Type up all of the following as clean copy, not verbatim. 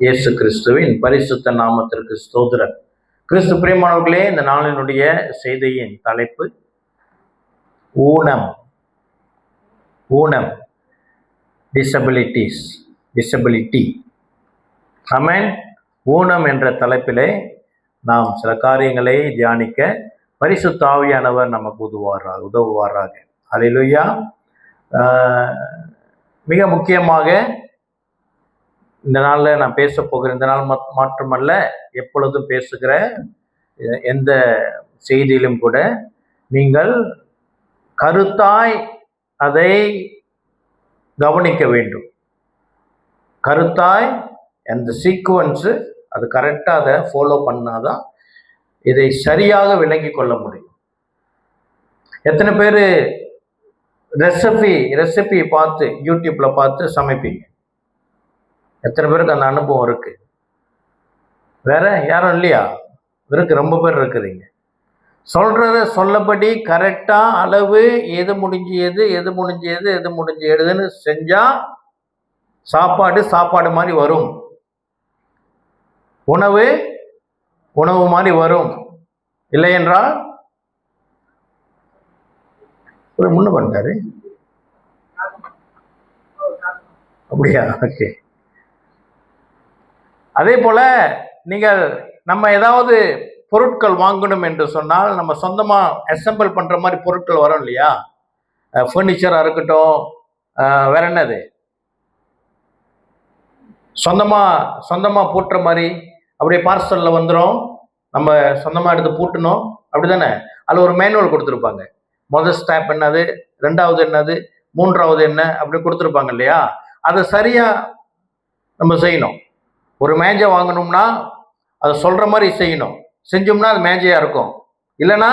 இயேசு கிறிஸ்துவின் பரிசுத்த நாமத்திற்கு ஸ்தோத்திரம். கிறிஸ்து பிரியமானவர்களே, இந்த நாளினுடைய செய்தியின் தலைப்பு ஊனம். ஊனம், டிசபிலிட்டி. ஆமென். ஊனம் என்ற தலைப்பிலே நாம் சில காரியங்களை தியானிக்க பரிசுத்த ஆவியானவர் நமக்கு உதவுவாராக. ஹல்லேலூயா. மிக முக்கியமாக இந்த நாளில் நான் பேச போகிறேன். இந்த நாள் மாற்றமல்ல, எப்பொழுதும் பேசுகிற எந்த செய்தியிலும் கூட நீங்கள் கருத்தாய் அதை கவனிக்க வேண்டும். கருத்தாய் அந்த சீக்வன்ஸு அது கரெக்டாக அதை ஃபாலோ பண்ணாதான் இதை சரியாக விளங்கி கொள்ள முடியும். எத்தனை பேர் ரெசிபி பார்த்து யூடியூப்பில் பார்த்து சமைப்பீங்க? எத்தனை பேருக்கு அந்த அனுபவம் இருக்கு? வேற யாரும் இல்லையா? இருக்கு, ரொம்ப பேர் இருக்கிறீங்க. சொல்றத சொல்லபடி கரெக்டா அளவு எது முடிஞ்சதுன்னு செஞ்சா சாப்பாடு மாதிரி வரும், உணவு மாதிரி வரும். இல்லை என்றால் முன்ன பண்ணிட்டாரு. அப்படியா? ஓகே. அதே போல நீங்கள் நம்ம ஏதாவது பொருட்கள் வாங்கணும் என்று சொன்னால் நம்ம சொந்தமா அசெம்பிள் பண்ற மாதிரி பொருட்கள் வரும் இல்லையா? ஃபர்னிச்சரா இருக்கட்டும், வேற என்னது சொந்தமா பூட்டுற மாதிரி அப்படியே பார்சல்ல வந்துடும். நம்ம சொந்தமா எடுத்து பூட்டணும், அப்படிதானே? அதில் ஒரு மேனுவல் கொடுத்துருப்பாங்க. முதல் ஸ்டெப் என்னது, ரெண்டாவது என்னது, மூன்றாவது என்ன, அப்படி கொடுத்துருப்பாங்க இல்லையா? அதை சரியா நம்ம செய்யணும். ஒரு மேஜை வாங்கணும்னா அதை சொல்ற மாதிரி செய்யணும். செஞ்சோம்னா அது மேஜையா இருக்கும். இல்லைன்னா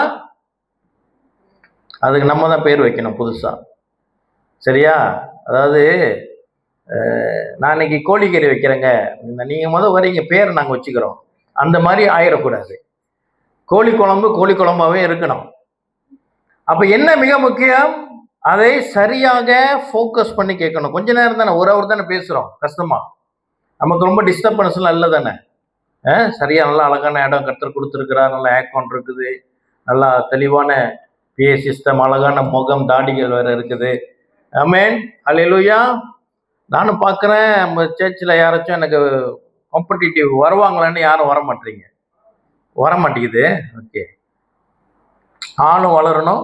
அதுக்கு நம்ம தான் பேர் வைக்கணும் புதுசா. சரியா? அதாவது நான் இன்னைக்கு கோழிக்கறி வைக்கிறேங்க, நீங்க வரீங்க, பேர் நாங்கள் வச்சுக்கிறோம், அந்த மாதிரி ஆயிடக்கூடாது. கோழி குழம்பாவே இருக்கணும். அப்ப என்ன மிக முக்கியம், அதை சரியாக ஃபோக்கஸ் பண்ணி கேட்கணும். கொஞ்ச நேரம் தானே, ஒரு அவர் தானே பேசுறோம், கஷ்டமா நமக்கு ரொம்ப டிஸ்டர்பன்ஸ்லாம் இல்லை தானே? சரியா நல்லா அழகான இடம் கர்த்தர் கொடுத்துருக்கிறார், நல்லா ஏர்கான் இருக்குது, நல்லா தெளிவான பிஏ சிஸ்டம், அழகான முகம், தாடிகள் வேற இருக்குது. ஆமென், ஹல்லேலூயா. நானும் பார்க்குறேன், நம்ம சர்ச்சில் யாராச்சும் எனக்கு காம்படிட்டிவ் வருவாங்களான்னு யாரும் வர மாட்டேங்குது. ஓகே, ஆணும் வளரணும்,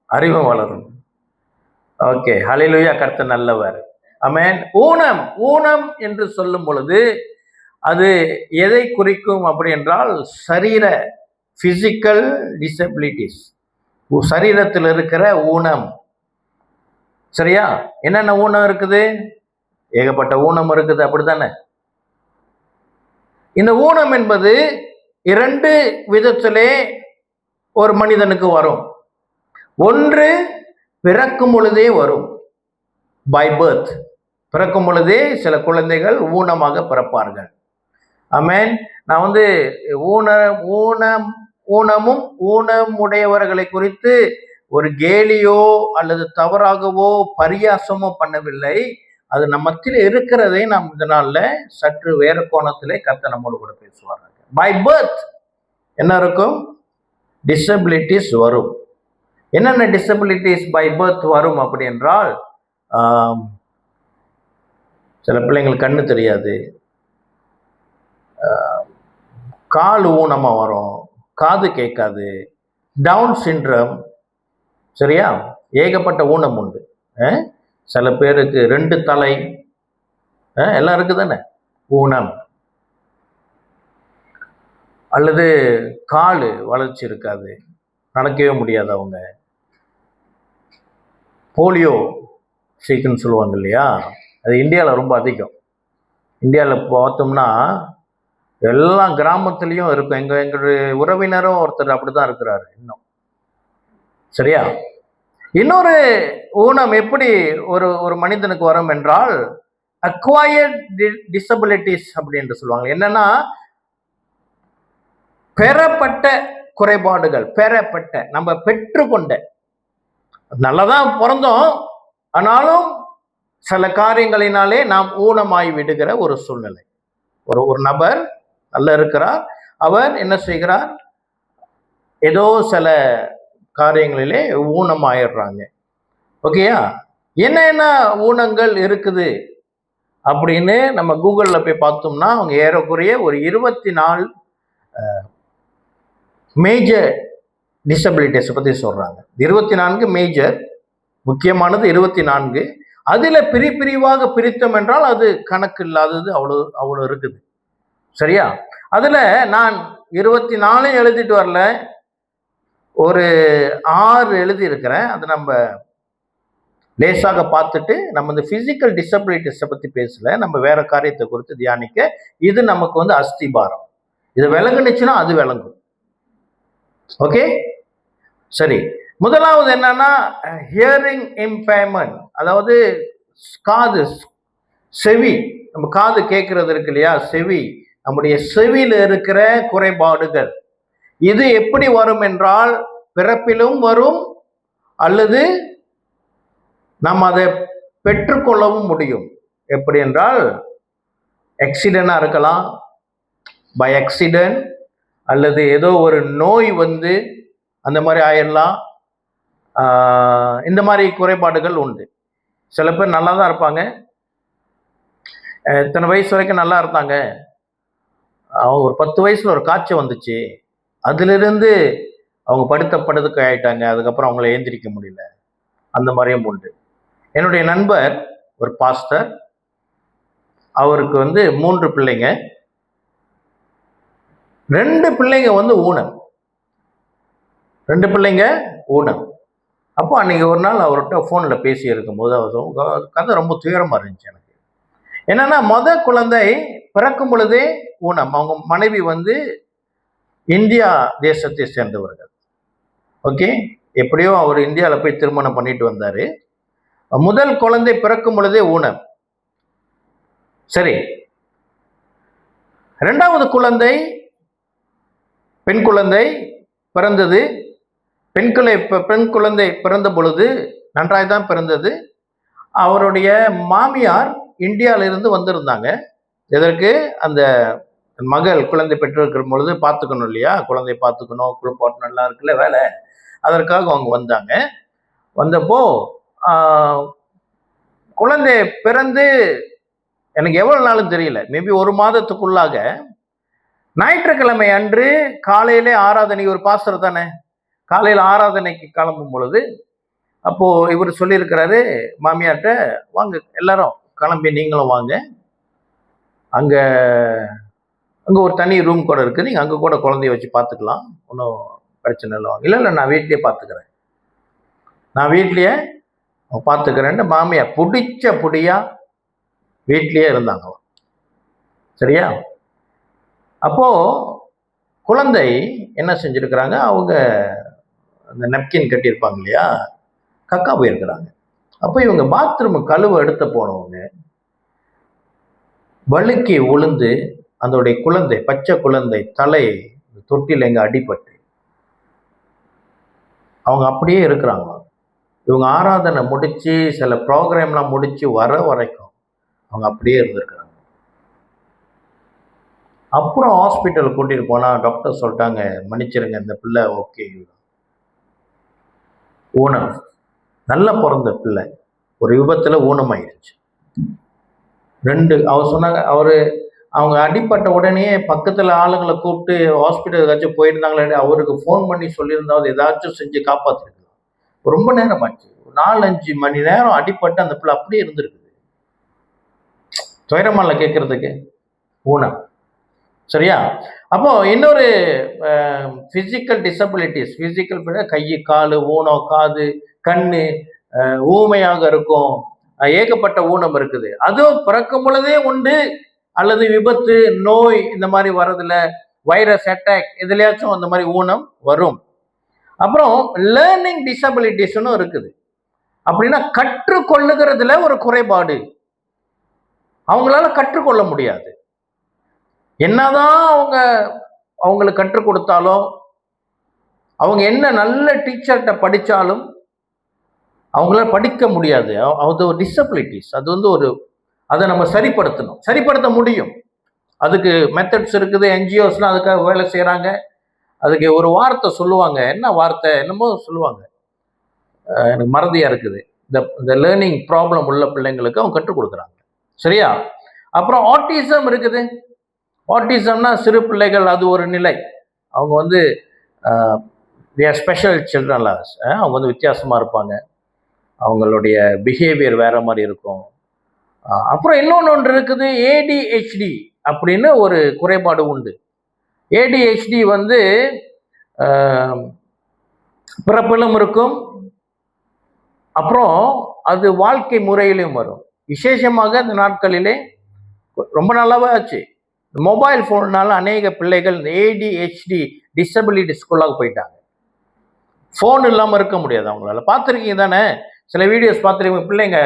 அறிவும் வளரணும். ஓகே, ஹல்லேலூயா. கர்த்தர் நல்லவர். ஆமென். ஊனம் என்று சொல்லும் பொழுது அது எதை குறிக்கும் அப்படி என்றால் சரீர பிசிக்கல் டிசபிலிட்டிஸ், சரீரத்தில் இருக்கிற ஊனம். சரியா? என்னென்ன ஊனம் இருக்குது? ஏகப்பட்ட ஊனம் இருக்குது, அப்படித்தானே? இந்த ஊனம் என்பது இரண்டு விதத்திலே ஒரு மனிதனுக்கு வரும். ஒன்று பிறக்கும் பொழுதே வரும், பை பர்த். பிறக்கும் பொழுதே சில குழந்தைகள் ஊனமாக பிறப்பார்கள். ஆமென். நான் ஊனமும் ஊனமுடையவர்களை குறித்து ஒரு கேலியோ அல்லது தவறாகவோ பரியாசமோ பண்ணவில்லை. அது நம்மத்தில் இருக்கிறதை நாம் இந்த நாள்ல சற்று வேற கோணத்திலே கர்த்தர் நம்மோடு கூட பேசுவார்கள். பை பர்த் என்ன இருக்கும்? டிசபிலிட்டிஸ் வரும். என்னென்ன டிசபிலிட்டிஸ் பை பர்த் வரும் அப்படி என்றால், சில பிள்ளைங்களுக்கு கண்ணு தெரியாது, கால் ஊனமா வரும், காது கேட்காது, டவுன் சிண்ட்ரம். சரியா? ஏகப்பட்ட ஊனம் உண்டு. சில பேருக்கு 2 தலை, எல்லாம் இருக்குதானே ஊனம். அல்லது கால் வளர்ச்சி இருக்காது, நடக்கவே முடியாது அவங்க. போலியோ சீக்குன்னு சொல்லுவாங்க இல்லையா? அது இந்தியாவில் ரொம்ப அதிகம். இந்தியாவில் பார்த்தோம்னா எல்லா கிராமத்துலேயும் இருக்கும். எங்களுடைய உறவினரும் ஒருத்தர் அப்படிதான் இருக்கிறாரு இன்னும். சரியா? இன்னொரு ஊனம் எப்படி ஒரு மனிதனுக்கு வரும் என்றால் அக்வயர்ட் டிசபிலிட்டிஸ் அப்படி என்று சொல்லுவாங்க. என்னன்னா பெறப்பட்ட குறைபாடுகள், நம்ம பெற்றுக்கொண்ட, நல்லதான் பிறந்தோம், ஆனாலும் சில காரியங்களினாலே நாம் ஊனமாய் விடுகிற ஒரு சூழ்நிலை. ஒரு ஒரு நபர் நல்லா இருக்கிறார், அவர் என்ன செய்கிறார், ஏதோ சில காரியங்களிலே ஊனம் ஆயிடுறாங்க. ஓகேயா? என்ன ஊனங்கள் இருக்குது அப்படின்னு நம்ம கூகுள்ல போய் பார்த்தோம்னா அவங்க ஏறக்குறைய ஒரு 24 மேஜர் டிசபிலிட்டிஸை பற்றி சொல்றாங்க. 24 மேஜர், முக்கியமானது 24. அதுல பிரிவாக பிரித்தோம் என்றால் அது கணக்கு இல்லாதது அவ்வளவு அவ்வளவு இருக்குது. சரியா? அதுல நான் 24 எழுதிட்டு வரல, ஒரு 6 எழுதி இருக்கிறேன். அது நம்ம லேசாக பார்த்துட்டு நம்ம இந்த பிசிக்கல் டிசபிலிட்டிஸை பத்தி பேசல, நம்ம வேற காரியத்தை குறித்து தியானிக்க. இது நமக்கு வந்து அஸ்திபாரம். இது விளங்குனுச்சுன்னா அது விளங்கும். ஓகே, சரி. முதலாவது என்னன்னா ஹியரிங் இம்பேர்மெண்ட், அதாவது காது, செவி. நம்ம காது கேட்கறது இருக்கு இல்லையா, செவி. நம்முடைய செவியில இருக்கிற குறைபாடுகள் இது எப்படி வரும் என்றால் பிறப்பிலும் வரும், அல்லது நாம் அதை பெற்றுக்கொள்ளவும் முடியும். எப்படி என்றால் ஆக்சிடென்டா இருக்கலாம், பை ஆக்சிடென்ட், அல்லது ஏதோ ஒரு நோய் வந்து அந்த மாதிரி ஆயிடலாம். இந்த மாதிரி குறைபாடுகள் உண்டு. சில பேர் நல்லா தான் இருப்பாங்க, இத்தனை வயசு வரைக்கும் நல்லா இருந்தாங்க, அவங்க ஒரு 10 வயசுல ஒரு காய்ச்சல் வந்துச்சு, அதிலிருந்து அவங்க படுக்க ஆயிட்டாங்க, அதுக்கப்புறம் அவங்கள ஏந்திரிக்க முடியல. அந்த மாதிரியும் உண்டு. என்னுடைய நண்பர் ஒரு பாஸ்டர், அவருக்கு வந்து 3 பிள்ளைங்க, 2 பிள்ளைங்க வந்து ஊனம், 2 பிள்ளைங்க ஊனம். அப்போ அன்னைக்கு ஒரு நாள் அவர்கிட்ட ஃபோன்ல பேசி இருக்கும்போது அவர் கதை ரொம்ப துயரமா இருந்துச்சு எனக்கு. என்னன்னா குழந்தை பிறக்கும் பொழுதே ஊனம். அவங்க மனைவி வந்து இந்தியா தேசத்தை சேர்ந்தவர்கள். ஓகே, எப்படியோ அவர் இந்தியாவில் போய் திருமணம் பண்ணிட்டு வந்தாரு. முதல் குழந்தை பிறக்கும் பொழுதே ஊனம். சரி, 2வது குழந்தை பெண் குழந்தை பிறந்தது. பெண் குழந்தை பிறந்த பொழுது நன்றாய் தான் பிறந்தது. அவருடைய மாமியார் இந்தியாவிலிருந்து வந்திருந்தாங்க. எதற்கு? அந்த மகள் குழந்தை பெற்றிருக்கிற பொழுது பார்த்துக்கணும் இல்லையா, குழந்தை பார்த்துக்கணும், குளிப்பாட்டு நல்லா இருக்குல்ல வேலை, அதற்காக அவங்க வந்தாங்க. வந்தப்போ குழந்தை பிறந்து எனக்கு எவ்வளவு நாளும் தெரியல, மேபி 1 மாதத்துக்குள்ளாக ஞாயிற்றுக்கிழமை அன்று காலையிலே ஆராதனை, ஒரு பாஸ்டர் தானே, காலையில் ஆராதனைக்கு கிளம்பும் பொழுது அப்போ இவர் சொல்லியிருக்கிறாரு மாமியார்ட்ட, வாங்க எல்லாரும் கிளம்பி நீங்களும் வாங்க, அங்க அங்க ஒரு தனி ரூம் கூட இருக்கு, நீங்க அங்க கூட குழந்தைய வச்சு பார்த்துக்கலாம், ஒன்றும் பிரச்சனை இல்லை. வாங்க. இல்லை நான் வீட்லயே பார்த்துக்கிறேன், நான் வீட்லயே பார்த்துக்கிறேன்னு மாமியார் பிடிச்ச புடியா வீட்லயே இருந்தாங்க. சரியா? அப்போ குழந்தை என்ன செஞ்சிருக்கிறாங்க, அவங்க அந்த நப்கின் கட்டியிருப்பாங்க இல்லையா, கக்கா போயிருக்கிறாங்க. அப்போ இவங்க பாத்ரூம் கழுவ எடுத்த போனவங்க வழுக்கி உளுந்து அதோடைய குழந்தை, பச்சை குழந்தை தலை தொட்டில எங்க அடிபட்டு அவங்க அப்படியே இருக்கிறாங்க. இவங்க ஆராதனை முடிச்சு சில ப்ரோக்ராம்லாம் முடிச்சு வர வரைக்கும் அவங்க அப்படியே இருந்திருக்கிறாங்க. அப்புறம் ஹாஸ்பிட்டல் கூட்டிட்டு போனா டாக்டர் சொல்லிட்டாங்க, மன்னிச்சிருங்க, இந்த பிள்ளை ஓகே, ஊனம், நல்லா பிறந்த பிள்ளை, ஒரு விபத்துல ஊனமாயிருச்சு. 2 அவர் சொன்னாங்க, அவங்க அடிப்பட்ட உடனே பக்கத்துல ஆளுங்களை கூப்பிட்டு ஹாஸ்பிட்டல் ஏதாச்சும் போயிருந்தாங்களே, அவருக்கு ஃபோன் பண்ணி சொல்லியிருந்தாவது ஏதாச்சும் செஞ்சு காப்பாத்திருக்கலாம். ரொம்ப நேரம் ஆச்சு, 4-5 மணி நேரம் அடிப்பட்டு அந்த பிள்ளை அப்படியே இருந்திருக்குது. துயரமால கேட்கறதுக்கு, ஊனம். சரியா? அப்போ இன்னொரு பிசிக்கல் டிசபிலிட்டிஸ், பிசிக்கல் கை காலு ஊனம், காது கண்ணு ஊமையாக இருக்கும், ஏகப்பட்ட ஊனம் இருக்குது. அதுவும் பிறக்கும் பொழுதே உண்டு, அல்லது விபத்து நோய் இந்த மாதிரி வர்றதுல, வைரஸ் அட்டாக் இதுலயாச்சும் அந்த மாதிரி ஊனம் வரும். அப்புறம் லேர்னிங் டிசபிலிட்டிஸ்னு இருக்குது. அப்படின்னா கற்றுக்கொள்ளுகிறதுல ஒரு குறைபாடு, அவங்களால கற்றுக்கொள்ள முடியாது. என்னதான் அவங்களுக்கு கற்றுக் கொடுத்தாலும், அவங்க என்ன நல்ல டீச்சர்கிட்ட படித்தாலும் அவங்களால படிக்க முடியாது. அது ஒரு டிசபிலிட்டிஸ். அது வந்து அதை நம்ம சரிப்படுத்தணும், சரிப்படுத்த முடியும், அதுக்கு மெத்தட்ஸ் இருக்குது, என்ஜிஓஸ்லாம் அதுக்காக வேலை செய்கிறாங்க. அதுக்கு ஒரு வார்த்தை சொல்லுவாங்க, என்ன வார்த்தை என்னமோ சொல்லுவாங்க, எனக்கு மறதியாக இருக்குது. இந்த லேர்னிங் ப்ராப்ளம் உள்ள பிள்ளைங்களுக்கு அவங்க கற்றுக் கொடுக்குறாங்க. சரியா? அப்புறம் ஆட்டிசம் இருக்குது. ஆட்டிசம்னா சிறு பிள்ளைகள், அது ஒரு நிலை. அவங்க வந்து ஸ்பெஷல் சில்ட்ரன்லாஸ், அவங்க வந்து வித்தியாசமாக இருப்பாங்க, அவங்களுடைய பிஹேவியர் வேற மாதிரி இருக்கும். அப்புறம் இன்னொன்று இருக்குது, ஏடிஹெச்டி அப்படின்னு ஒரு குறைபாடு உண்டு. ஏடிஹெச்டி வந்து பிறப்பிலும் இருக்கும், அப்புறம் அது வாழ்க்கை முறையிலும் வரும். விசேஷமாக இந்த நாட்களிலே ரொம்ப நல்லாவே ஆச்சு, மொபைல் ஃபோன்னால அநேக பிள்ளைகள் ஏடிஹெச்டி டிசபிலிட்டி ஸ்கூலாக போயிட்டாங்க. ஃபோன் இல்லாமல் இருக்க முடியாது அவங்களால. பார்த்துருக்கீங்க தானே, சில வீடியோஸ் பார்த்துருக்கீங்க, பிள்ளைங்க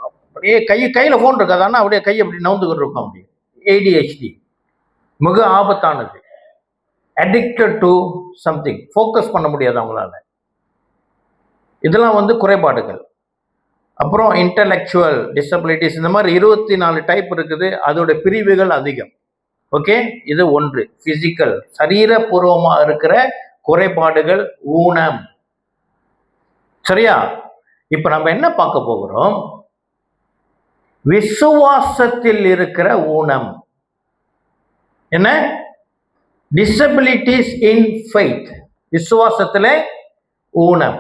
அப்படியே கையில் ஃபோன் இருக்காது, ஆனால் அப்படியே கையை அப்படி நவுந்துக்கிட்டு இருக்கும். அப்படி ஏடிஹெச்டி மிக ஆபத்தானது. அடிக்டட் டு சம்திங், ஃபோக்கஸ் பண்ண முடியாது அவங்களால. இதெல்லாம் வந்து குறைபாடுகள். அப்புறம் இன்டலெக்சுவல் டிசபிலிட்டிஸ், இந்த மாதிரி 24 டைப் இருக்குது, அதோட பிரிவுகள் அதிகம். ஓகே, இது ஒன்று பிசிக்கல், சரீரபூர்வமாக இருக்கிற குறைபாடுகள், ஊனம். சரியா? இப்ப நம்ம என்ன பார்க்க போகிறோம்? விசுவாசத்தில் இருக்கிற ஊனம். என்ன? டிசபிலிட்டிஸ் இன் ஃபெய்த், விசுவாசத்திலே ஊனம்.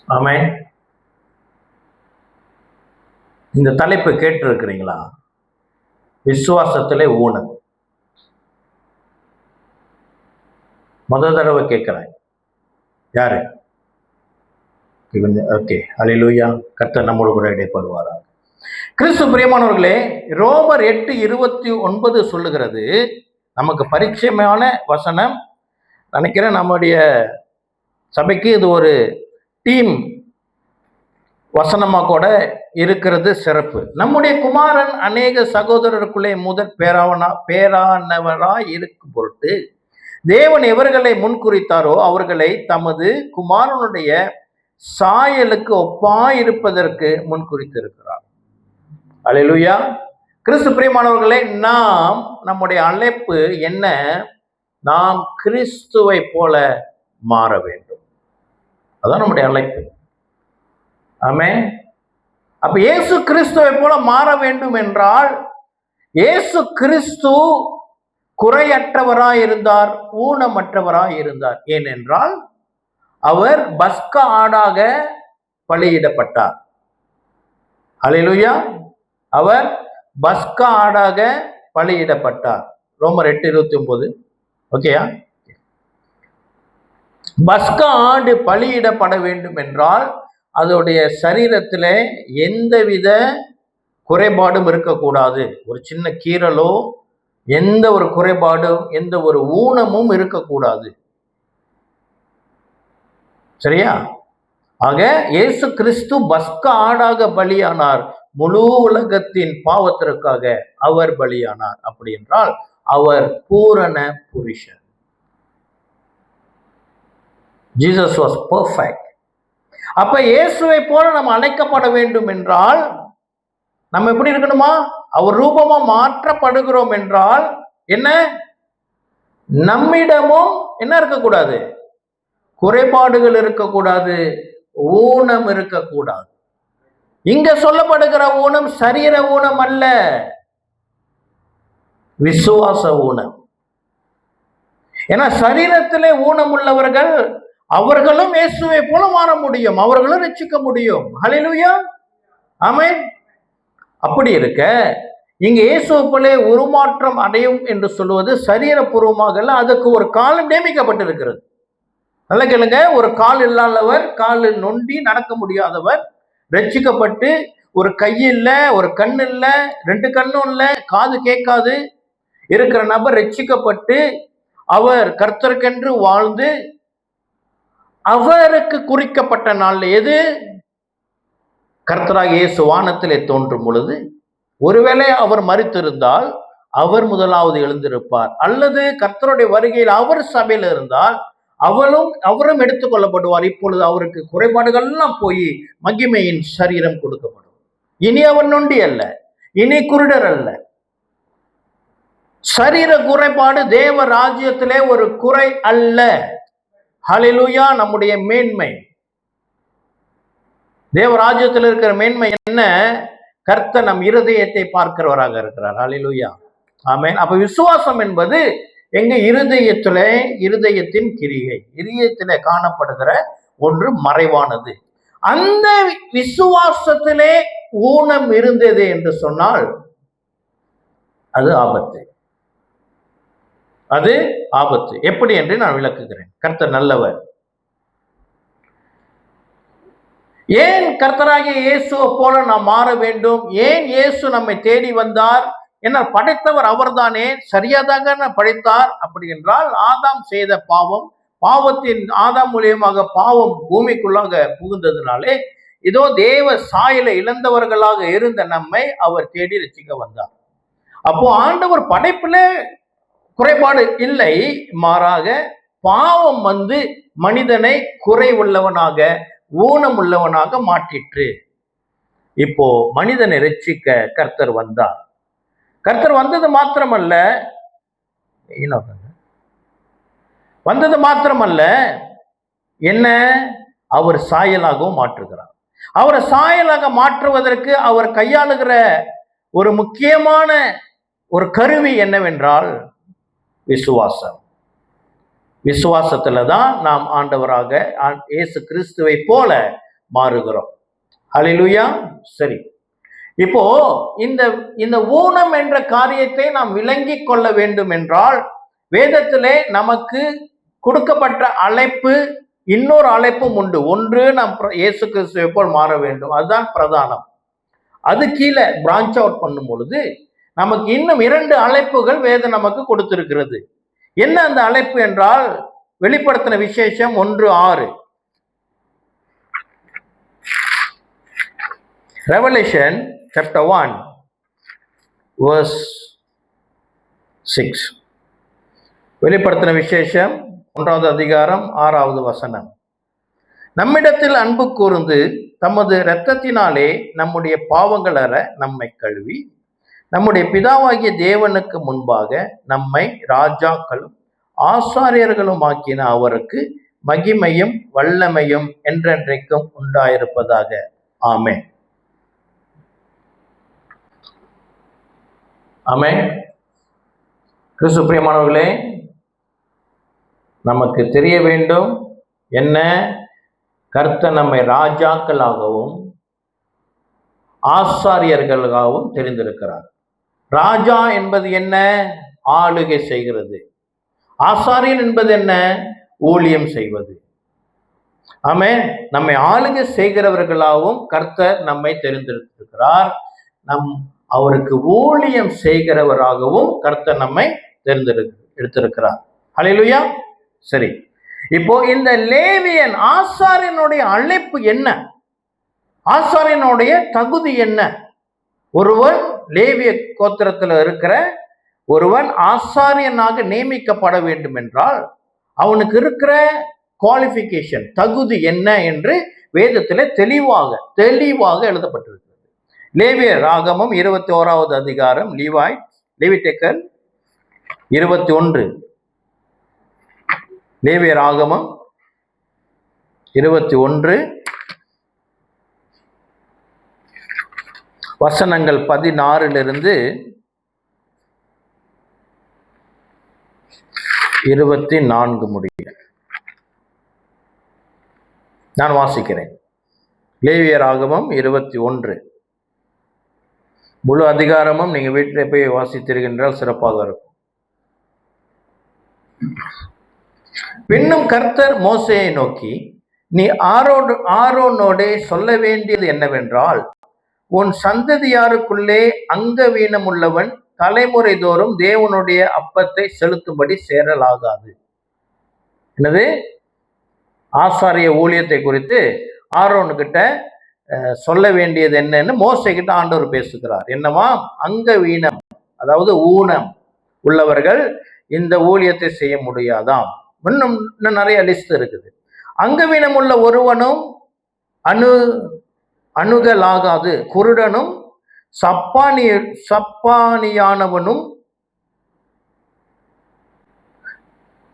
ஆமென். இந்த தலைப்பு கேட்டு இருக்கிறீங்களா? விசுவாசத்திலே ஊனம். முதல் தடவை கேட்கிறேன். யாரு? ஓகே, அல்லேலூயா. கர்த்தர் நம்மோடு கூட இடைப்படுவாராக. கிறிஸ்து பிரியமானவர்களே, ரோமர் 8:29 சொல்லுகிறது, நமக்கு பரிச்சயமான வசனம். நினைக்கிறேன் நம்முடைய சபைக்கு இது ஒரு டீம் வசனமாக கூட இருக்கிறது சிறப்பு. நம்முடைய குமாரன் அநேக சகோதரருக்குள்ளே முதற் பேரானவராய் இருக்கும் பொருட்டு தேவன் எவர்களை முன்குறித்தாரோ அவர்களை தமது குமாரனுடைய சாயலுக்கு ஒப்பாயிருப்பதற்கு முன்குறித்திருக்கிறார். அல்லேலூயா. கிறிஸ்து பிரியமானவர்களே, நாம் நம்முடைய அழைப்பு என்ன? நாம் கிறிஸ்துவை போல மாற வேண்டும். அதான் நம்முடைய அழைப்பு. ஆமென். அப்ப இயேசு கிறிஸ்துவை போல மாற வேண்டும் என்றால், இயேசு கிறிஸ்து குறையற்றவராய் இருந்தார், ஊனமற்றவராய் இருந்தார். ஏனென்றால் அவர் பஸ்கா ஆடாக பலியிடப்பட்டார். அல்லேலூயா. அவர் பஸ்கா ஆடாக பலியிடப்பட்டார். ரோமர் 8:29. ஓகேயா? பஸ்கா ஆடு பலியிடப்பட வேண்டும் என்றால் அதோடைய சரீரத்தில் எந்தவித குறைபாடும் இருக்கக்கூடாது. ஒரு சின்ன கீறலோ, எந்த ஒரு குறைபாடும், எந்த ஒரு ஊனமும் இருக்கக்கூடாது. சரியா? ஆக இயேசு கிறிஸ்து பஸ்கா ஆடாக பலியானார். முழு உலகத்தின் பாவத்திற்காக அவர் பலியானார். அப்படி என்றால் அவர் பூரண புருஷன். Jesus was perfect. அப்ப இயேசுவை போல நம்ம அழைக்கப்பட வேண்டும் என்றால் நம்ம எப்படி இருக்கணுமா? அவர் ரூபமா மாற்றப்படுகிறோம் என்றால் என்ன? நம்மிடமும் என்ன இருக்கக்கூடாது? குறைபாடுகள் இருக்கக்கூடாது, ஊனம் இருக்கக்கூடாது. இங்க சொல்லப்படுகிற ஊனம் சரீர ஊனம் அல்ல, விசுவாச ஊனம். ஏன்னா சரீரத்திலே ஊனம் உள்ளவர்கள் அவர்களும் இயேசுவை போல மாற முடியும், அவர்களும் ரட்சிக்க முடியும். ஹல்லேலூயா. ஆமென். அப்படி இருக்க இங்க இயேசுவை போல உருமாற்றம் அடையும் என்று சொல்லுவது சரீரபூர்வமாக அல்ல, அதுக்கு ஒரு காலம் நியமிக்கப்பட்டிருக்கிறது. நல்ல கேளுங்க, ஒரு கால் இல்லாதவர், கால் நொண்டி நடக்க முடியாதவர் ரட்சிக்கப்பட்டு, ஒரு கை இல்ல, ஒரு கண் இல்ல, 2 கண்ணும் இல்ல, காது கேட்காது இருக்கிற நபர் ரட்சிக்கப்பட்டு அவர் கர்த்தருக்கென்று வாழ்ந்து அவருக்கு குறிக்கப்பட்ட நாள் எது? கர்த்தராகிய இயேசு வானத்திலே தோன்றும் பொழுது, ஒருவேளை அவர் மரித்திருந்தால் அவர் முதலாவது எழுந்திருப்பார், அல்லது கர்த்தருடைய வருகையில் அவர் சபையில் இருந்தால் அவரும் எடுத்துக்கொள்ளப்படுவார். இப்பொழுது அவருக்கு குறைபாடுகள்லாம் போய் மகிமையின் சரீரம் கொடுக்கப்படும். இனி அவர் நொண்டி அல்ல, இனி குருடர் அல்ல. சரீர குறைபாடு தேவ ராஜ்யத்திலே ஒரு குறை அல்ல. ஹல்லேலூயா. நம்முடைய மேன்மை, தேவ ராஜ்யத்தில் இருக்கிற மேன்மை என்ன? கர்த்தர் நம் இருதயத்தை பார்க்கிறவராக இருக்கிறார். ஹல்லேலூயா. ஆமென். அப்ப விசுவாசம் என்பது எங்க? இருதயத்தின் கிரியை, இருதயத்திலே காணப்படுகிற ஒன்று மறைவானது. அந்த விசுவாசத்திலே ஊனம் இருந்தது என்று சொன்னால் அது ஆபத்து. அது ஆபத்து. எப்படி என்று நான் விளக்குகிறேன். கர்த்தர் நல்லவர். ஏன் கர்த்தராகிய இயேசுவை போல நாம் மாற வேண்டும்? ஏன் இயேசு நம்மை தேடி வந்தார்? என்ன படைத்தவர் அவர்தானே, சரியாதாங்க படைத்தார். அப்படி என்றால் ஆதாம் செய்த பாவத்தின் ஆதாம் மூலியமாக பாவம் பூமிக்குள்ளாக புகுந்ததுனாலே இதோ தேவ சாயலை இழந்தவர்களாக இருந்த நம்மை அவர் தேடி ரட்சிக்க வந்தார். அப்போ ஆண்டவர் படைப்புல குறைபாடு இல்லை, மாறாக பாவம் வந்து மனிதனை குறை உள்ளவனாக, ஊனம் உள்ளவனாக மாற்றிற்று. இப்போ மனிதனை ரட்சிக்க கர்த்தர் வந்தார். கர்த்தர் வந்தது மாத்திரமல்ல, என்ன? அவர் சாயலாகவும் மாற்றுகிறார். அவரை சாயலாக மாற்றுவதற்கு அவர் கையாளுகிற ஒரு முக்கியமான ஒரு கருவி என்னவென்றால் விசுவாசம். விசுவாசத்துல தான் நாம் ஆண்டவராக இயேசு கிறிஸ்துவை போல மாறுகிறோம். ஹல்லேலூயா. சரி, இப்போ இந்த ஊனம் என்ற காரியத்தை நாம் விளங்கி கொள்ள வேண்டும் என்றால் வேதத்திலே நமக்கு கொடுக்கப்பட்ட அழைப்பு, இன்னொரு அழைப்பும் உண்டு. ஒன்று, நாம் இயேசு கிறிஸ்துவை போல் மாற வேண்டும், அதுதான் பிரதானம். அது கீழே பிரான்ச் அவுட் பண்ணும் பொழுது நமக்கு இன்னும் 2 அழைப்புகள் வேதம் நமக்கு கொடுத்திருக்கிறது. என்ன அந்த அழைப்பு என்றால் வெளிப்படுத்தின விசேஷம் 1:6. Revelation chapter 1 verse 6. வெளிப்படுத்தின விசேஷம் 1வது அதிகாரம் 6வது வசனம். நம்மிடத்தில் அன்பு கூர்ந்து தமது இரத்தத்தினாலே நம்முடைய பாவங்கள் அற நம்மை கழுவி நம்முடைய பிதாவாகிய தேவனுக்கு முன்பாக நம்மை ராஜாக்களும் ஆசாரியர்களும் ஆக்கின அவருக்கு மகிமையும் வல்லமையும் என்றென்றைக்கும் உண்டாயிருப்பதாக. ஆமென். ஆமென். கிறிஸ்து பிரியமானவர்களே, நமக்கு தெரிய வேண்டும் என்ன? கர்த்தர் நம்மை ராஜாக்களாகவும் ஆசாரியர்களாகவும் தெரிந்திருக்கிறார். ராஜா என்பது என்ன? ஆளுகை செய்கிறது. ஆசாரியன் என்பது என்ன? ஊழியம் செய்வது. ஆமென். நம்மை ஆளுகை செய்கிறவர்களாகவும் கர்த்தர் நம்மை தெரிந்திருக்கிறார். அவருக்கு ஊழியம் செய்கிறவராகவும் கர்த்தர் நம்மை எடுத்திருக்கிறார். ஹல்லேலூயா. சரி, இப்போ இந்த லேவியன் ஆசாரியனுடைய அழைப்பு என்ன? ஆசாரியனுடைய தகுதி என்ன? ஒருவன் லேவிய கோத்திரத்தில் இருக்கிற ஒருவன் ஆசாரியனாக நியமிக்கப்பட வேண்டும் என்றால் அவனுக்கு இருக்கிற குவாலிஃபிகேஷன், தகுதி என்ன என்று வேதத்தில் தெளிவாக எழுதப்பட்டிருக்கிறது. லேவியர் ராகமம் 21வது அதிகாரம், லேவிட்டேக்கர் 21. லேவியர் ராகமம் 21 வசனங்கள் 16 24 முடிய நான் வாசிக்கிறேன். லேவியர் ராகமம் 21 முழு அதிகாரமும் நீங்க வீட்டில் போய் வாசித்தீர்கள் சிறப்பாக இருக்கும். பின்னும் கர்த்தர் மோசேயை நோக்கி, நீ ஆரோனோடே சொல்ல வேண்டியது என்னவென்றால், உன் சந்ததியாருக்குள்ளே அங்கவீனம் உள்ளவன் தலைமுறை தோறும் தேவனுடைய அப்பத்தை செலுத்தும்படி சேரலாகாது. என்னது? ஆசாரிய ஊழியத்தை குறித்து ஆரோனுக்கிட்ட சொல்ல வேண்டியது என்னன்னு மோசே கிட்ட ஆண்டவர் பேசுகிறார். என்னவா? அங்கவீனம், அதாவது ஊனம் உள்ளவர்கள் இந்த ஊழியத்தை செய்ய முடியாதாம். இன்னும் நிறைய லிஸ்ட் இருக்குது. அங்கவீனம் உள்ள ஒருவனும் அணுகலாகாது. குருடனும் சப்பானியானவனும்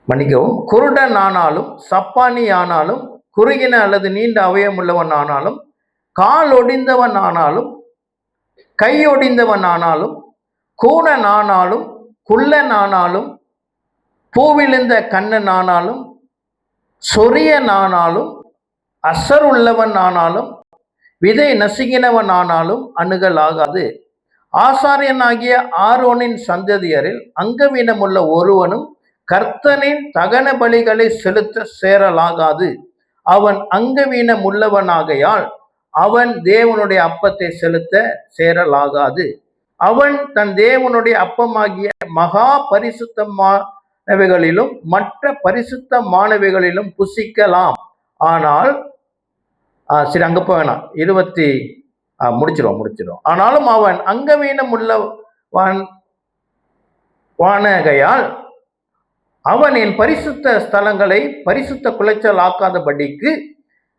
மன்னிக்கவும், குருடனானாலும் சப்பானியானாலும் குறுகின அல்லது நீண்ட அவயமுள்ளவன் ஆனாலும் கால் ஒடிந்தவன் ஆனாலும் கையொடிந்தவன் ஆனாலும் கூணனானாலும் குள்ளனானாலும் பூவிழுந்த கண்ணன் ஆனாலும் சொரியனானாலும் அசர் உள்ளவன் ஆனாலும் விதை நசுங்கினவன் ஆனாலும் அணுகலாகாது. ஆசாரியனாகிய ஆரோனின் சந்ததியரில் அங்கவீனமுள்ள ஒருவனும் கர்த்தனின் தகன பலிகளை செலுத்த சேரலாகாது. அவன் அங்கவீனம் உள்ளவனாகையால் அவன் தேவனுடைய அப்பத்தை செலுத்த சேரலாகாது. அவன் தன் தேவனுடைய அப்பமாகிய மகா பரிசுத்தமானவைகளிலும் மற்ற பரிசுத்தமானவைகளிலும் புசிக்கலாம். ஆனால் சரி, அங்க போக வேணாம், முடிச்சிடும். ஆனாலும் அவன் அங்கவீனம் உள்ளவானையால் அவன் என் பரிசுத்த ஸ்தலங்களை பரிசுத்த குலைச்சல் ஆக்காதபடிக்கு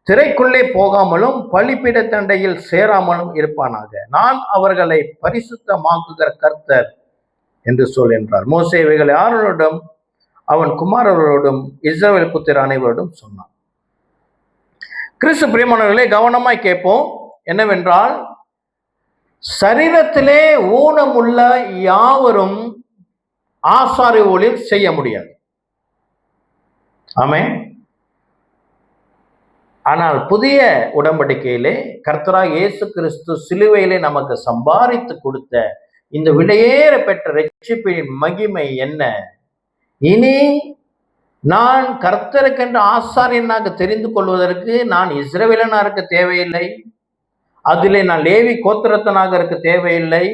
திரைக்குள்ளே போகாமலும் பலிபீட தண்டையில் சேராமலும் இருப்பானாக. நான் அவர்களை பரிசுத்தமாக்குகிற கர்த்தர் என்று சொல் என்றார். மோசே இவைகளை ஆரோனோடும் அவன் குமாரரோடும் இஸ்ரவேல் புத்திர அனைவரோடும் சொன்னான். கிறிஸ்து பிரியமானவர்களே, கவனமாய் கேட்போம். என்னவென்றால், சரீரத்திலே ஊனமுள்ள யாவரும் ஆசாரிய ஊழியம் செய்ய முடியாது. ஆமென். ஆனால் புதிய உடன்படிக்கையிலே கர்த்தராகிய இயேசு கிறிஸ்து சிலுவையிலே நமக்கு சம்பாதித்து கொடுத்த இந்த விலையேற பெற்ற ரட்சிப்பின் மகிமை என்ன? இனி நான் கர்த்தருக்கென்று ஆசாரியனாக தெரிந்து கொள்வதற்கு நான் இஸ்ரவேலனா இருக்க தேவையில்லை. அதிலே நான் லேவி கோத்திரத்தனாக இருக்க தேவையில்லை.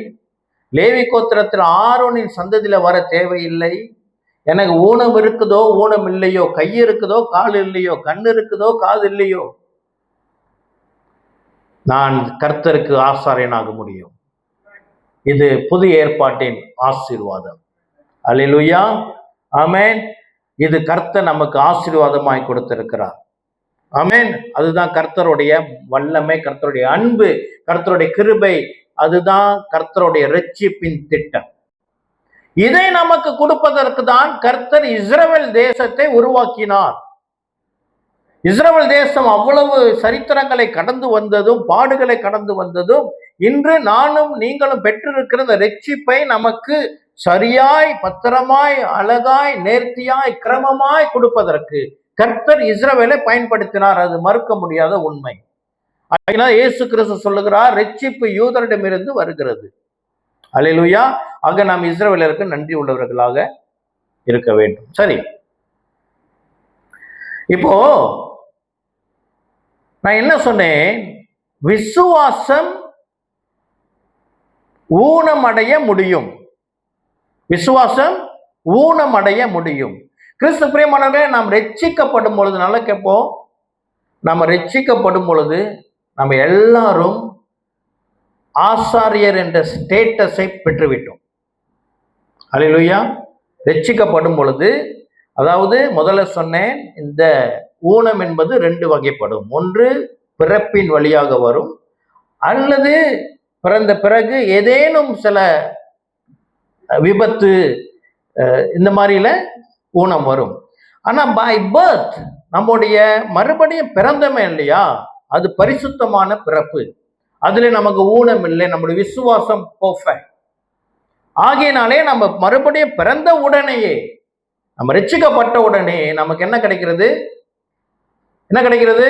லேவி கோத்திரத்தில் ஆரோனின் சந்ததியில வர தேவையில்லை. எனக்கு ஊனம் இருக்குதோ ஊனம் இல்லையோ, கை இருக்குதோ கால் இல்லையோ, கண் இருக்குதோ காது இல்லையோ, நான் கர்த்தருக்கு ஆசாரியனாக முடியும். இது புதிய ஏற்பாட்டின் ஆசீர்வாதம். அல்லேலூயா, ஆமென். இது கர்த்தர் நமக்கு ஆசீர்வாதமாய் கொடுத்திருக்கிறார். ஆமென். அதுதான் கர்த்தருடைய வல்லமை, கர்த்தருடைய அன்பு, கர்த்தருடைய கிருபை. அதுதான் கர்த்தருடைய ரட்சிப்பின் திட்டம். இதை நமக்கு கொடுப்பதற்கு தான் கர்த்தர் இஸ்ரவேல் தேசத்தை உருவாக்கினார். இஸ்ரவேல் தேசம் அவ்வளவு சரித்திரங்களை கடந்து வந்ததும் பாடுகளை கடந்து வந்ததும் இன்று நானும் நீங்களும் பெற்றிருக்கிற இந்த ரட்சிப்பை நமக்கு சரியாய் பத்திரமாய் அழகாய் நேர்த்தியாய் கிரமமாய் கொடுப்பதற்கு கர்த்தர் இஸ்ரவேலை பயன்படுத்தினார். அது மறுக்க முடியாத உண்மை. அதனால் இயேசு கிறிஸ்து சொல்லுகிறார், ரட்சிப்பு யூதரிடமிருந்து வருகிறது. அல்லேலூயா. ஆக நாம் இஸ்ரவேலருக்கு நன்றி உள்ளவர்களாக இருக்க வேண்டும். சரி, இப்போ நான் என்ன சொன்னேன்? விசுவாசம் ஊனமடைய முடியும். விசுவாசம் ஊனமடைய முடியும். கிறிஸ்து பிரியமானவர்களே, நாம் ரட்சிக்கப்படும் பொழுது, நல்லா கேட்போம், நம்ம ரட்சிக்கப்படும் பொழுது நம்ம எல்லாரும் ஆசாரியர் என்ற ஸ்டேட்டஸை பெற்றுவிட்டோம். அல்லேலூயா. ரட்சிக்கப்படும் பொழுது, அதாவது முதல்ல சொன்னேன், இந்த ஊனம் என்பது 2 வகைப்படும். ஒன்று பிறப்பின் வழியாக வரும், அல்லது பிறந்த பிறகு ஏதேனும் சில விபத்து இந்த மாதிரில ஊனம் வரும். ஆனா பை பர்த் நம்முடைய மறுபடியும் பிறந்தமே இல்லையா, அது பரிசுத்தமான பிறப்பு. அதுல நமக்கு ஊனம் இல்லை. நம்முடைய விசுவாசம் பெர்ஃபெக்ட். ஆகையினாலே நம்ம மறுபடியும் பிறந்த உடனேயே, நம்ம ரட்சிக்கப்பட்ட உடனே நமக்கு என்ன கிடைக்கிறது? என்ன கிடைக்கிறது?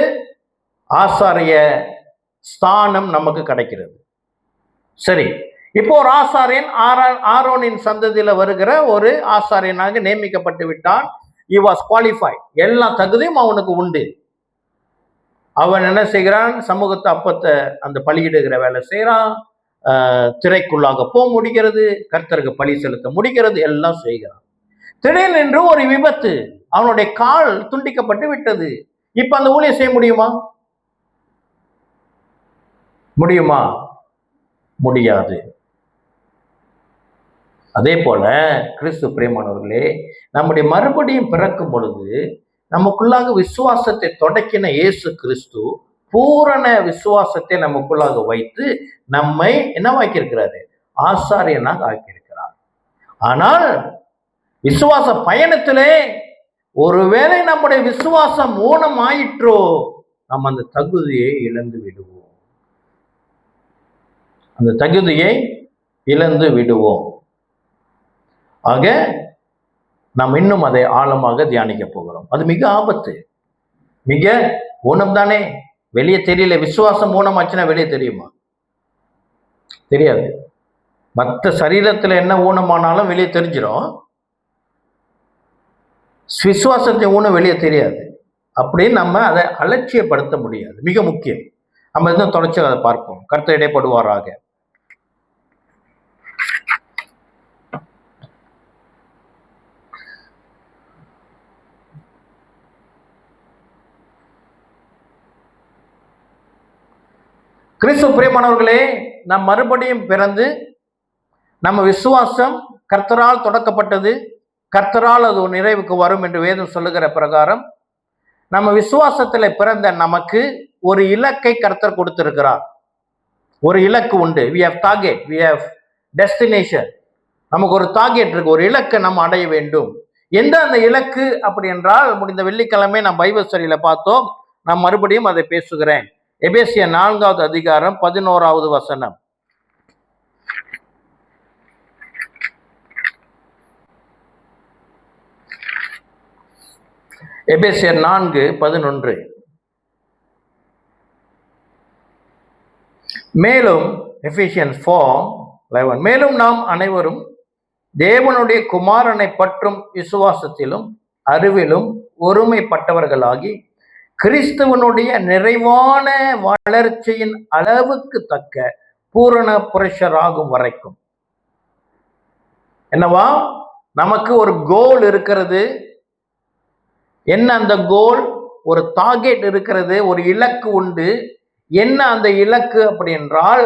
ஆசாரிய ஸ்தானம் நமக்கு கிடைக்கிறது. சரி, இப்போ ஒரு ஆசாரியன் ஆரோனின் சந்ததியில வருகிற ஒரு ஆசாரியனாக நியமிக்கப்பட்டு விட்டான். he was qualified. எல்லா தகுதியும் அவனுக்கு உண்டு. அவன் என்ன செய்கிறான்? சமூகத்தை அப்பத்தை அந்த பலியிடுகிற வேலை செய்கிறான். திரைக்குள்ளாக போக முடிகிறது, கர்த்தருக்கு பலி செலுத்த முடிகிறது, எல்லாம் செய்கிறான். திடீரென்று ஒரு விபத்து, அவனுடைய கால் துண்டிக்கப்பட்டு விட்டது. இப்ப அந்த ஊழியம் செய்ய முடியுமா? முடியுமா? முடியாது. அதே போல கிறிஸ்து பிரியமானவர்களே, நம்முடைய மறுபடியும் பிறக்கும் பொழுது நமக்குள்ளாக விசுவாசத்தை தொடக்கின இயேசு கிறிஸ்து பூரண விசுவாசத்தை நமக்குள்ளாக வைத்து நம்மை என்னவாக்கியிருக்கிறாரு? ஆசாரியனாக ஆக்கியிருக்கிறார். ஆனால் விசுவாச பயணத்திலே ஒருவேளை நம்முடைய விசுவாசம் ஊனம் ஆயிற்றோ, நம்ம அந்த தகுதியை இழந்து விடுவோம். அந்த தகுதியை இழந்து விடுவோம். ஆக நாம் இன்னும் அதை ஆழமாக தியானிக்க போகிறோம். அது மிக ஆபத்து. மிக ஊனம் தானே, வெளியே தெரியல. விசுவாசம் ஊனமாச்சுன்னா வெளியே தெரியுமா? தெரியாது. மற்ற சரீரத்துல என்ன ஊனமானாலும் வெளியே தெரிஞ்சிடும். விசுவாசத்தை ஊனம் வெளியே தெரியாது. அப்படி நம்ம அதை அலட்சியப்படுத்த முடியாது. மிக முக்கியம். நம்ம இன்னும் தொடர்ச்சி அதை பார்ப்போம். கர்த்தர் இடைப்படுவாராக. கிறிஸ்து பிரியமானவர்களே, நாம் மறுபடியும் பிறந்து நம்ம விசுவாசம் கர்த்தரால் தொடக்கப்பட்டது, கர்த்தரால் அது ஒரு நிறைவுக்கு வரும் என்று வேதம் சொல்லுகிற பிரகாரம் நம்ம விசுவாசத்தில் பிறந்த நமக்கு ஒரு இலக்கை கர்த்தர் கொடுத்திருக்கிறார். ஒரு இலக்கு உண்டு. we have target, we have destination. நமக்கு ஒரு டார்கெட் இருக்கு, ஒரு இலக்கை நம்ம அடைய வேண்டும். எந்த அந்த இலக்கு அப்படி என்றால், முடிந்த வெள்ளிக்கிழமை நாம் பைபிள் ஸ்டடியில பார்த்தோம். நான் மறுபடியும் அதை பேசுகிறேன். எபேசியர் 4வது அதிகாரம் 11வது வசனம். எபேசியர் 4:11. மேலும் எபேசியன்ஸ் 4:11, மேலும் நாம் அனைவரும் தேவனுடைய குமாரனை பற்றும் விசுவாசத்திலும் அறிவிலும் ஒருமைப்பட்டவர்களாகி கிறிஸ்துவனுடைய நிறைவான வளர்ச்சியின் அளவுக்கு தக்க பூரண புருஷராகும் வரைக்கும். என்னவா? நமக்கு ஒரு கோல் இருக்கிறது. என்ன அந்த கோல்? ஒரு டார்கெட் இருக்கிறது, ஒரு இலக்கு உண்டு. என்ன அந்த இலக்கு அப்படி என்றால்,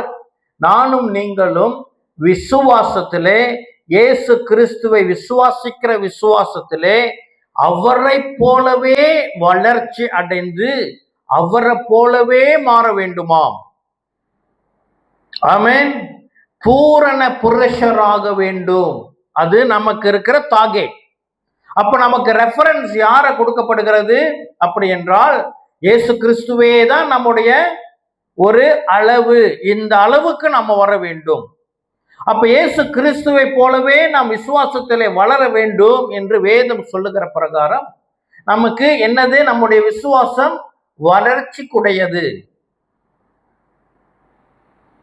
நானும் நீங்களும் விசுவாசத்திலே, இயேசு கிறிஸ்துவை விசுவாசிக்கிற விசுவாசத்திலே அவரை போலவே வளர்ச்சி அடைந்து அவரை போலவே மாற வேண்டுமாம். ஆமென். பூரண புருஷராக வேண்டும். அது நமக்கு இருக்கிற டார்கெட். அப்ப நமக்கு ரெஃபரன்ஸ் யார கொடுக்கப்படுகிறது அப்படி என்றால், இயேசு கிறிஸ்துவே தான் நம்முடைய ஒரு அளவு. இந்த அளவுக்கு நம்ம வர வேண்டும். அப்ப இயேசு கிறிஸ்துவை போலவே நாம் விசுவாசத்திலே வளர வேண்டும் என்று வேதம் சொல்லுகிற பிரகாரம் நமக்கு என்னது? நம்முடைய விசுவாசம் வளர்ச்சிக்குடையது.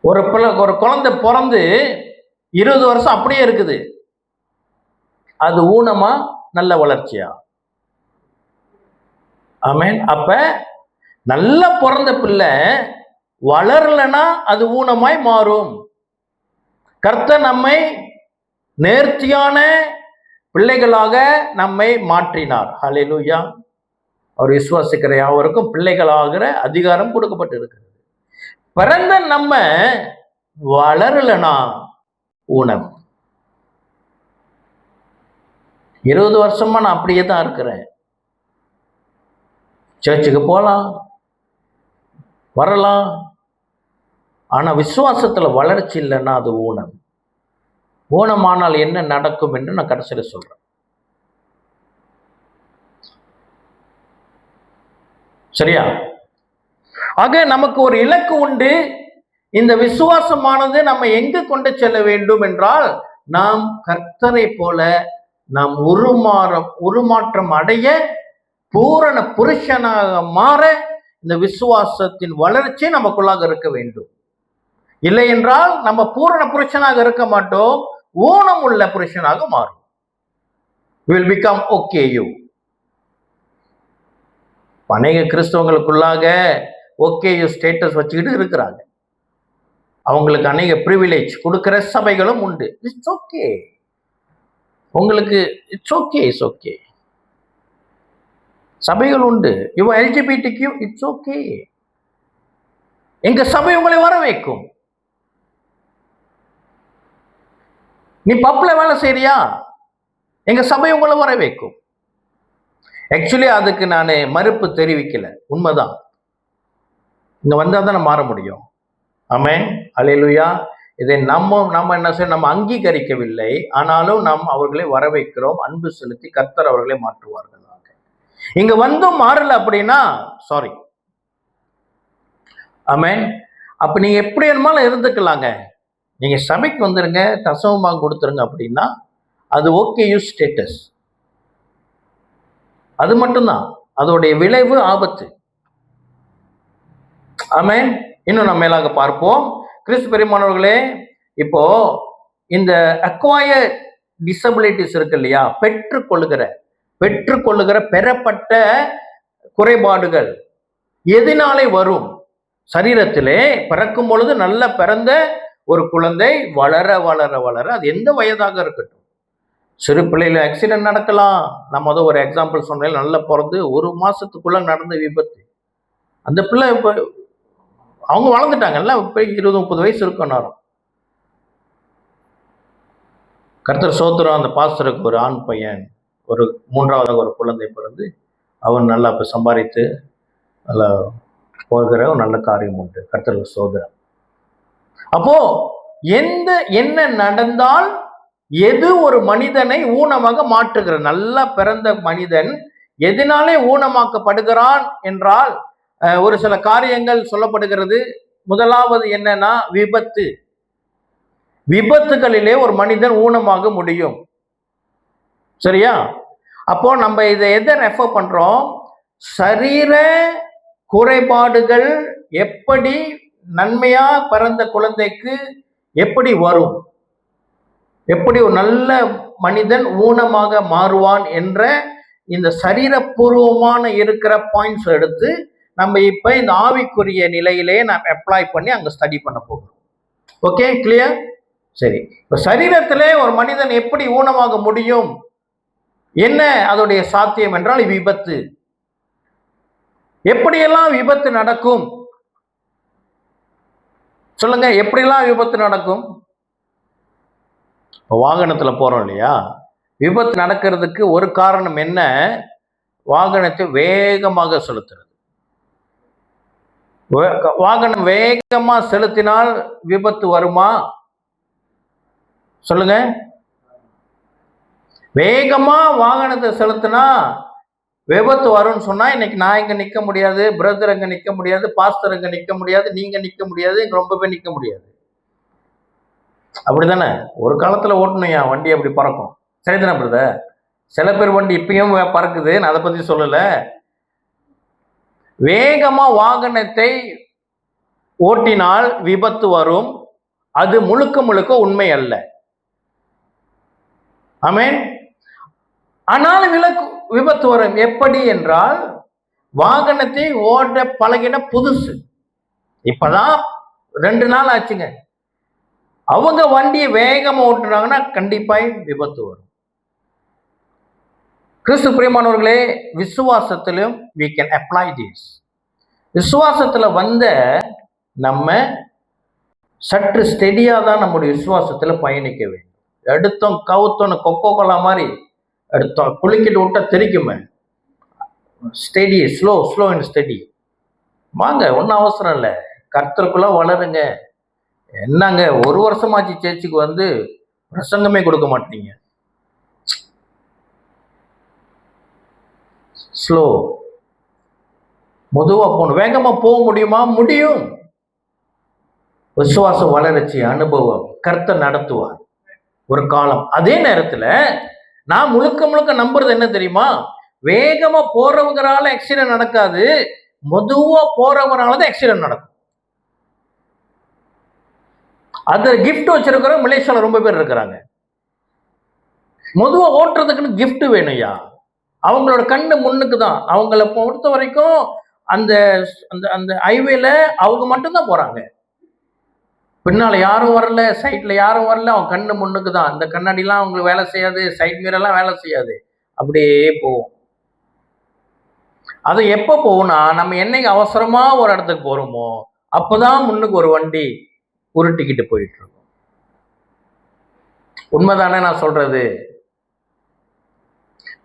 ஒரு குழந்தை பிறந்து 20 வருஷம் அப்படியே இருக்குது. அது ஊனமா நல்ல வளர்ச்சியா? ஆமென். அப்ப நல்ல பிறந்த பிள்ளை வளரலனா அது ஊனமாய் மாறும். கர்த்தர் நம்மை நேர்த்தியான பிள்ளைகளாக நம்மை மாற்றினார். ஹல்லேலூயா. அவர் விசுவாசிக்கிற யாவருக்கும் பிள்ளைகளாகிற அதிகாரம் கொடுக்கப்பட்டிருக்கிறது. பிறந்த நம்ம வளரலனா ஊனம். 20 வருஷமா நான் அப்படியே தான் இருக்கிறேன். சர்ச்சுக்கு போகலாம், வரலாம், ஆனா விசுவாசத்துல வளர்ச்சி இல்லைன்னா அது ஊனம். ஊனமானால் என்ன நடக்கும் என்று நான் கடைசியில சொல்றேன். சரியா? ஆக நமக்கு ஒரு இலக்கு உண்டு. இந்த விசுவாசமானது நம்ம எங்கு கொண்டு செல்ல வேண்டும் என்றால், நாம் கர்த்தரை போல நாம் உருமாற்றம் அடைய, பூரண புருஷனாக மாற இந்த விசுவாசத்தின் வளர்ச்சி நமக்குள்ளாக இருக்க வேண்டும். இல்லை என்றால் நம்ம பூரண புருஷனாக இருக்க மாட்டோம், ஊனம் உள்ள புருஷனாக மாறும். will become OKU. அநேக கிறிஸ்தவங்களுக்குள்ளாக OKU ஸ்டேட்டஸ் வச்சுக்கிட்டு இருக்கிறாங்க. அவங்களுக்கு அநேக பிரிவிலேஜ் கொடுக்கிற சபைகளும் உண்டு. இட்ஸ் ஓகே, உங்களுக்கு இட்ஸ் ஓகே, இட்ஸ் ஓகே. சபைகள் உண்டு. இவன் LGBTQ, இட்ஸ் ஓகே. எங்க சபை உங்களை வர வைக்கும். நீ பப்ல வேலை செய்யறியா? எங்க சபை உங்களை வர வைக்கும். ஆக்சுவலி அதுக்கு நான் மறுப்பு தெரிவிக்கல, உண்மைதான். இங்க வந்தால் தான் மாற முடியும். ஆமென், அல்லேலூயா. இதை நம்ம என்ன செய்ய, நம்ம அங்கீகரிக்கவில்லை, ஆனாலும் நாம் அவர்களை வர வைக்கிறோம். அன்பு செலுத்தி கர்த்தர் அவர்களை மாற்றுவார்கள். இங்க வந்தும் மாறல அப்படின்னா சாரி. ஆமென். அப்ப நீங்க எப்படி வேணுமாலும் இருந்துக்கலாங்க. நீங்க சபைக்கு வந்துருங்க, தசமமாக கொடுத்துருங்க அப்படின்னா அது ஓகே, யூ ஸ்டேட்டஸ். அது மட்டும்தான். அதோடைய விளைவு ஆபத்து. ஆமென். இன்னும் நம்ம மேலாக பார்ப்போம். கிறிஸ்து பெருமானவர்களே, இப்போ இந்த அக்வயர் டிசபிலிட்டிஸ் இருக்கு இல்லையா, பெற்றுக்கொள்ளுகிற பெறப்பட்ட குறைபாடுகள் எதனாலே வரும்? சரீரத்திலே பிறக்கும் பொழுது நல்ல பிறந்த ஒரு குழந்தை வளர வளர வளர, அது எந்த வயதாக இருக்கட்டும், சிறு பிள்ளையில ஆக்சிடென்ட் நடக்கலாம். நம்ம ஒரு எக்ஸாம்பிள் சொன்னேன், நல்ல பிறந்து ஒரு மாசத்துக்குள்ள நடந்த விபத்து. அந்த பிள்ளை இப்போ அவங்க வளர்ந்துட்டாங்கல்ல, இப்போ 20-30 வயசு இருக்கும் நேரம். கர்த்தர் சோத்திரம், அந்த பாஸ்டருக்கு ஒரு ஆண் பையன், ஒரு 3வது ஒரு குழந்தை பிறந்து அவன் நல்லா இப்போ சம்பாதித்து நல்லா போகிற ஒரு நல்ல காரியம் உண்டு. கர்த்தருக்கு சோதரம். அப்போ என்ன நடந்தால் எது ஒரு மனிதனை ஊனமாக மாற்றுகிற? நல்லா பிறந்த மனிதன் எதனாலே ஊனமாக்கப்படுகிறான் என்றால் ஒரு சில காரியங்கள் சொல்லப்படுகிறது. முதலாவது என்னன்னா விபத்துகளிலே ஒரு மனிதன் ஊனமாக முடியும். சரியா? அப்போ நம்ம இதை எதை ரெஃபர் பண்றோம்? சரீர குறைபாடுகள் எப்படி நன்மையா பிறந்த குழந்தைக்கு எப்படி வரும், எப்படி ஒரு நல்ல மனிதன் ஊனமாக மாறுவான் என்ற இந்த சரீரபூர்வமான இருக்கிற பாயிண்ட்ஸ் எடுத்து நம்ம இப்ப இந்த ஆவிக்குரிய நிலையிலே நாம் அப்ளை பண்ணி அங்க ஸ்டடி பண்ண போகிறோம். Okay, clear? சரி. இப்ப சரீரத்திலே ஒரு மனிதன் எப்படி ஊனமாக முடியும், என்ன அதோடைய சாத்தியம் என்றால் விபத்து. எப்படியெல்லாம் விபத்து நடக்கும் சொல்லுங்க? எப்படியெல்லாம் விபத்து நடக்கும்? வாகனத்துல போறோம் இல்லையா, விபத்து நடக்கிறதுக்கு ஒரு காரணம் என்ன? வாகனத்தை வேகமாக செலுத்துறது. வாகனம் வேகமா செலுத்தினால் விபத்து வருமா? சொல்லுங்க. வேகமா வாகனத்தை செலுத்தினா விபத்து வரும்னு சொன்னா, இன்னைக்கு நான் இங்க நிக்க முடியாது, பிரதர் அங்க நிக்க முடியாது, பாஸ்டர் அங்க நிக்க முடியாது, நீங்க நிக்க முடியாது, இங்க ரொம்ப பேர் நிக்க முடியாது. அப்படித்தானே? ஒரு காலத்துல ஓட்டணும்யா வண்டி அப்படி பறக்கும். சரிதானே பிரதர்? சில பேர் வண்டி இப்பயும் பறக்குது, நான் அதை பத்தி சொல்லல. வேகமா வாகனத்தை ஓட்டினால் விபத்து வரும். அது முழுக்க உண்மை அல்ல. ஆமென். ஆனால் விபத்து வரும். எப்படி என்றால், வாகனத்தை ஓட்ட பழகின புதுசு, இப்பதான் 2 நாள் ஆச்சுங்க, அவங்க வண்டியை வேகமா ஓட்டுனாங்கன்னா கண்டிப்பா விபத்து வரும். கிறிஸ்து பிரியமானவர்களே, விசுவாசத்திலும் we can apply this. விசுவாசத்துல வந்த நம்ம சற்று ஸ்டெடியா தான் நம்முடைய விசுவாசத்துல பயணிக்க வேண்டும். எடுத்தோம் கவுத்தோன்னு கொக்கோ கோலா மாதிரி எடுத்தோம் குளிக்கிட்டு விட்டா தெரிக்குமே. ஸ்டெடி, ஸ்லோ அண்ட் ஸ்டெடி வாங்க, ஒன்றும் அவசரம் இல்லை. கர்த்தருக்குள்ள வளருங்க. என்னங்க 1 வருஷமாச்சு சேர்ச்சுக்கு வந்து பிரசங்கமே கொடுக்க மாட்டீங்க. ஸ்லோ, மெதுவா போகணும். வேகமா போக முடியுமா? முடியும். விசுவாசம் வளர்ச்சி, அனுபவம், கர்த்தர் நடத்துவார் ஒரு காலம். அதே நேரத்துல நான் முழுக்க நம்புறது என்ன தெரியுமா? வேகமா போறவங்களால ஆக்சிடென்ட் நடக்காது, மெதுவா போறவங்களால தான் ஆக்சிடென்ட் நடக்கும். அது கிஃப்ட் வச்சிருக்கிற மலேசியால ரொம்ப பேர் இருக்கிறாங்க. மெதுவா ஓட்டுறதுக்குன்னு கிஃப்ட் வேணும்யா. அவங்களோட கண்ணு முன்னுக்கு தான். அவங்கள பொறுத்த வரைக்கும் அந்த அந்த ஹைவேல அவங்க மட்டும்தான் போறாங்க. பின்னால யாரும் வரல, சைட்ல யாரும் வரல, அவங்க கண்ணு முன்னுக்கு தான். அந்த கண்ணாடிலாம் அவங்களுக்கு வேலை செய்யாது, சைட் மீரெல்லாம் வேலை செய்யாது, அப்படியே போவோம். அது எப்போ போகும்னா, நம்ம என்னைக்கு அவசரமா ஒரு இடத்துக்கு போறோமோ அப்பதான் முன்னுக்கு ஒரு வண்டி உருட்டிக்கிட்டு போயிட்டு இருக்கும். உண்மைதானே நான் சொல்றது?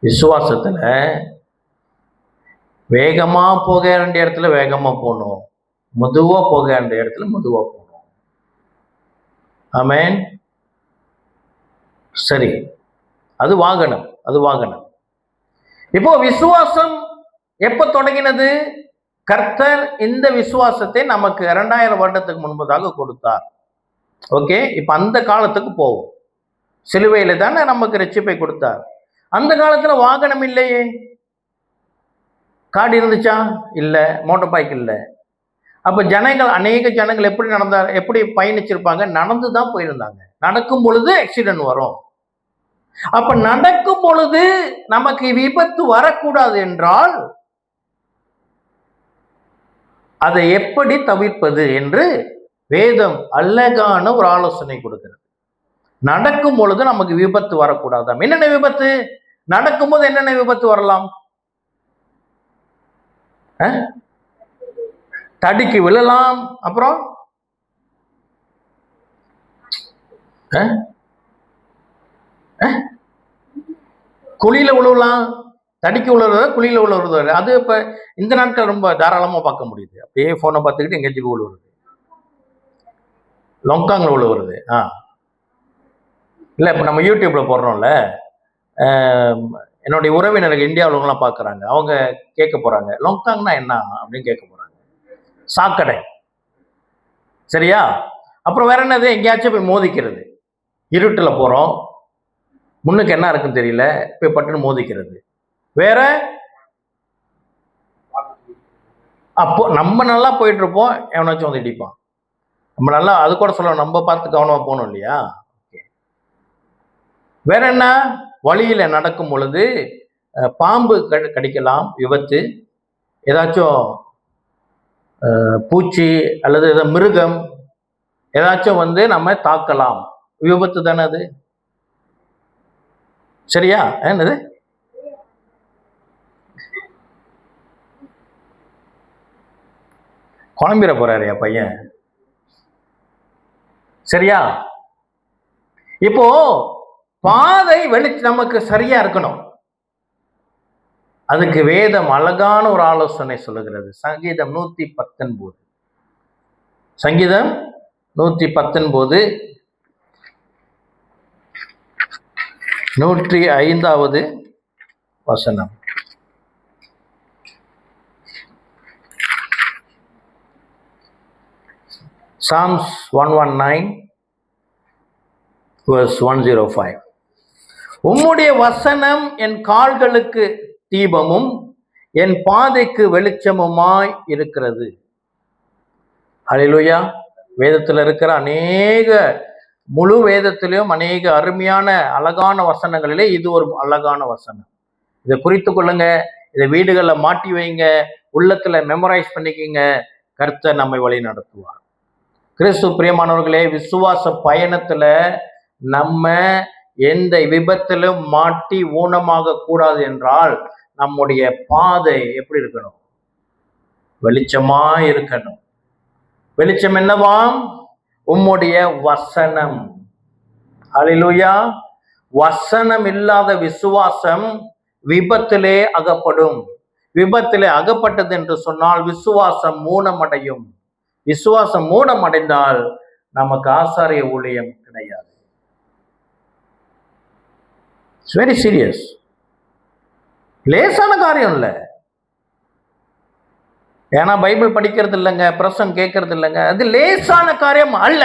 விசுவாசத்துல வேகமா போக வேண்டிய இடத்துல வேகமா போகணும், மெதுவா போக அந்த இடத்துல மெதுவா போகணும். ஆமென். சரி, அது வாகனம், அது வாகனம். இப்போ விசுவாசம் எப்ப தொடங்கினது? கர்த்தர் இந்த விசுவாசத்தை நமக்கு 2000 வருடத்துக்கு முன்பதாக கொடுத்தார். ஓகே, இப்ப அந்த காலத்துக்கு போவோம். சிலுவையில தானே நமக்கு ரட்சிப்பை கொடுத்தார். அந்த காலத்துல வாகனம் இல்லையே. காடு இருந்துச்சா? இல்ல. மோட்டார் பைக் இல்ல. அப்ப ஜனங்கள், அநேக ஜனங்கள் எப்படி பயணிச்சிருப்பாங்க? நடந்துதான் போயிருந்தாங்க. நடக்கும் பொழுது ஆக்சிடென்ட் வரும். அப்ப நடக்கும் பொழுது நமக்கு விபத்து வரக்கூடாது என்றால் அதை எப்படி தவிர்ப்பது என்று வேதம் அழகான ஒரு ஆலோசனை கொடுக்கிறது. நடக்கும் பொழுது நமக்கு விபத்து வரக்கூடாதாம். என்னென்ன விபத்து? நடக்கும்போது என்னென்ன விபத்து வரலாம்? தடிக்கு விழலாம். அப்புறம் குழியில விழுவலாம். தடிக்கு விழுறது, குழியில விழுறது. அது இப்ப இந்த நாட்கள் ரொம்ப தாராளமா பார்க்க முடியுது. அப்படியே போனை பார்த்துக்கிட்டு எங்கேயாச்சும் விழுவுறது, லொங்காங்கில் விழுவுறது. இல்லை, இப்போ நம்ம யூடியூப்ல போடுறோம்ல, என்னுடைய உறவினர்கள் இந்தியாவிலலாம் பார்க்குறாங்க. அவங்க கேட்க போறாங்க, லொங்காங்னா என்ன அப்படின்னு கேட்க போறாங்க. சாக்கடை. சரியா? அப்புறம் வேற என்னது? எங்கேயாச்சும் போய் மோதிக்கிறது. இருட்டுல போறோம், முன்னுக்கு என்ன இருக்குன்னு தெரியல, போய் பட்டுன்னு மோதிக்கிறது. வேற, அப்போ நம்ம நல்லா போயிட்டு இருப்போம், எவனாச்சும் வந்து இடிப்பான். நம்ம நல்லா, அது கூட சொல்லணும், நம்ம பார்த்து கவனமா போகணும் இல்லையா? வேற என்ன? வழியில நடக்கும் பொழுது பாம்பு கடிக்கலாம், விபத்து. ஏதாச்சும் பூச்சி அல்லது ஏதோ மிருகம் ஏதாச்சும் வந்து நம்ம தாக்கலாம், விபத்து தானே அது. சரியா? என்னது? குழம்பிட போறாரு என் பையன். சரியா? இப்போ பாதை நமக்கு சரியா இருக்கணும். அதுக்கு வேதம் அழகான ஒரு ஆலோசனை சொல்லுகிறது. சங்கீதம் 119, சங்கீதம் 119 105வது வசனம். Psalms 119 verse 105. உம்முடைய வசனம் என் கால்களுக்கு தீபமும் என் பாதைக்கு வெளிச்சமுமாய் இருக்கிறது. ஹல்லேலூயா. வேதத்தில் இருக்கிற அநேக, முழு வேதத்திலும் அநேக அருமையான அழகான வசனங்களிலே இது ஒரு அழகான வசனம். இதை குறித்து கொள்ளுங்க, இதை வீடுகளில் மாட்டி வைங்க, உள்ளத்துல மெமரைஸ் பண்ணிக்கிங்க. கர்த்தர் நம்மை வழி நடத்துவார். கிறிஸ்து பிரியமானவர்களே, விசுவாச பயணத்துல நம்ம எந்த விபத்திலும் மாட்டி ஊனமாக கூடாது என்றால் நம்முடைய பாதை எப்படி இருக்கணும்? வெளிச்சமா இருக்கணும். வெளிச்சம் என்னவாம்? உம்முடைய வசனம். ஹல்லேலூயா. வசனம் இல்லாத விசுவாசம் விபத்திலே அகப்படும். விபத்திலே அகப்பட்டது என்று சொன்னால் விசுவாசம் மூனமடையும். விசுவாசம் மூனமடைந்தால் நமக்கு ஆசாரிய ஊழியம் கிடையாது. It's very serious. லேசான காரியம் இல்லை. ஏன்னா பைபிள் படிக்கிறது இல்லைங்க, பிரசங்கம் கேட்கறது இல்லைங்க, அது லேசான காரியம் அல்ல.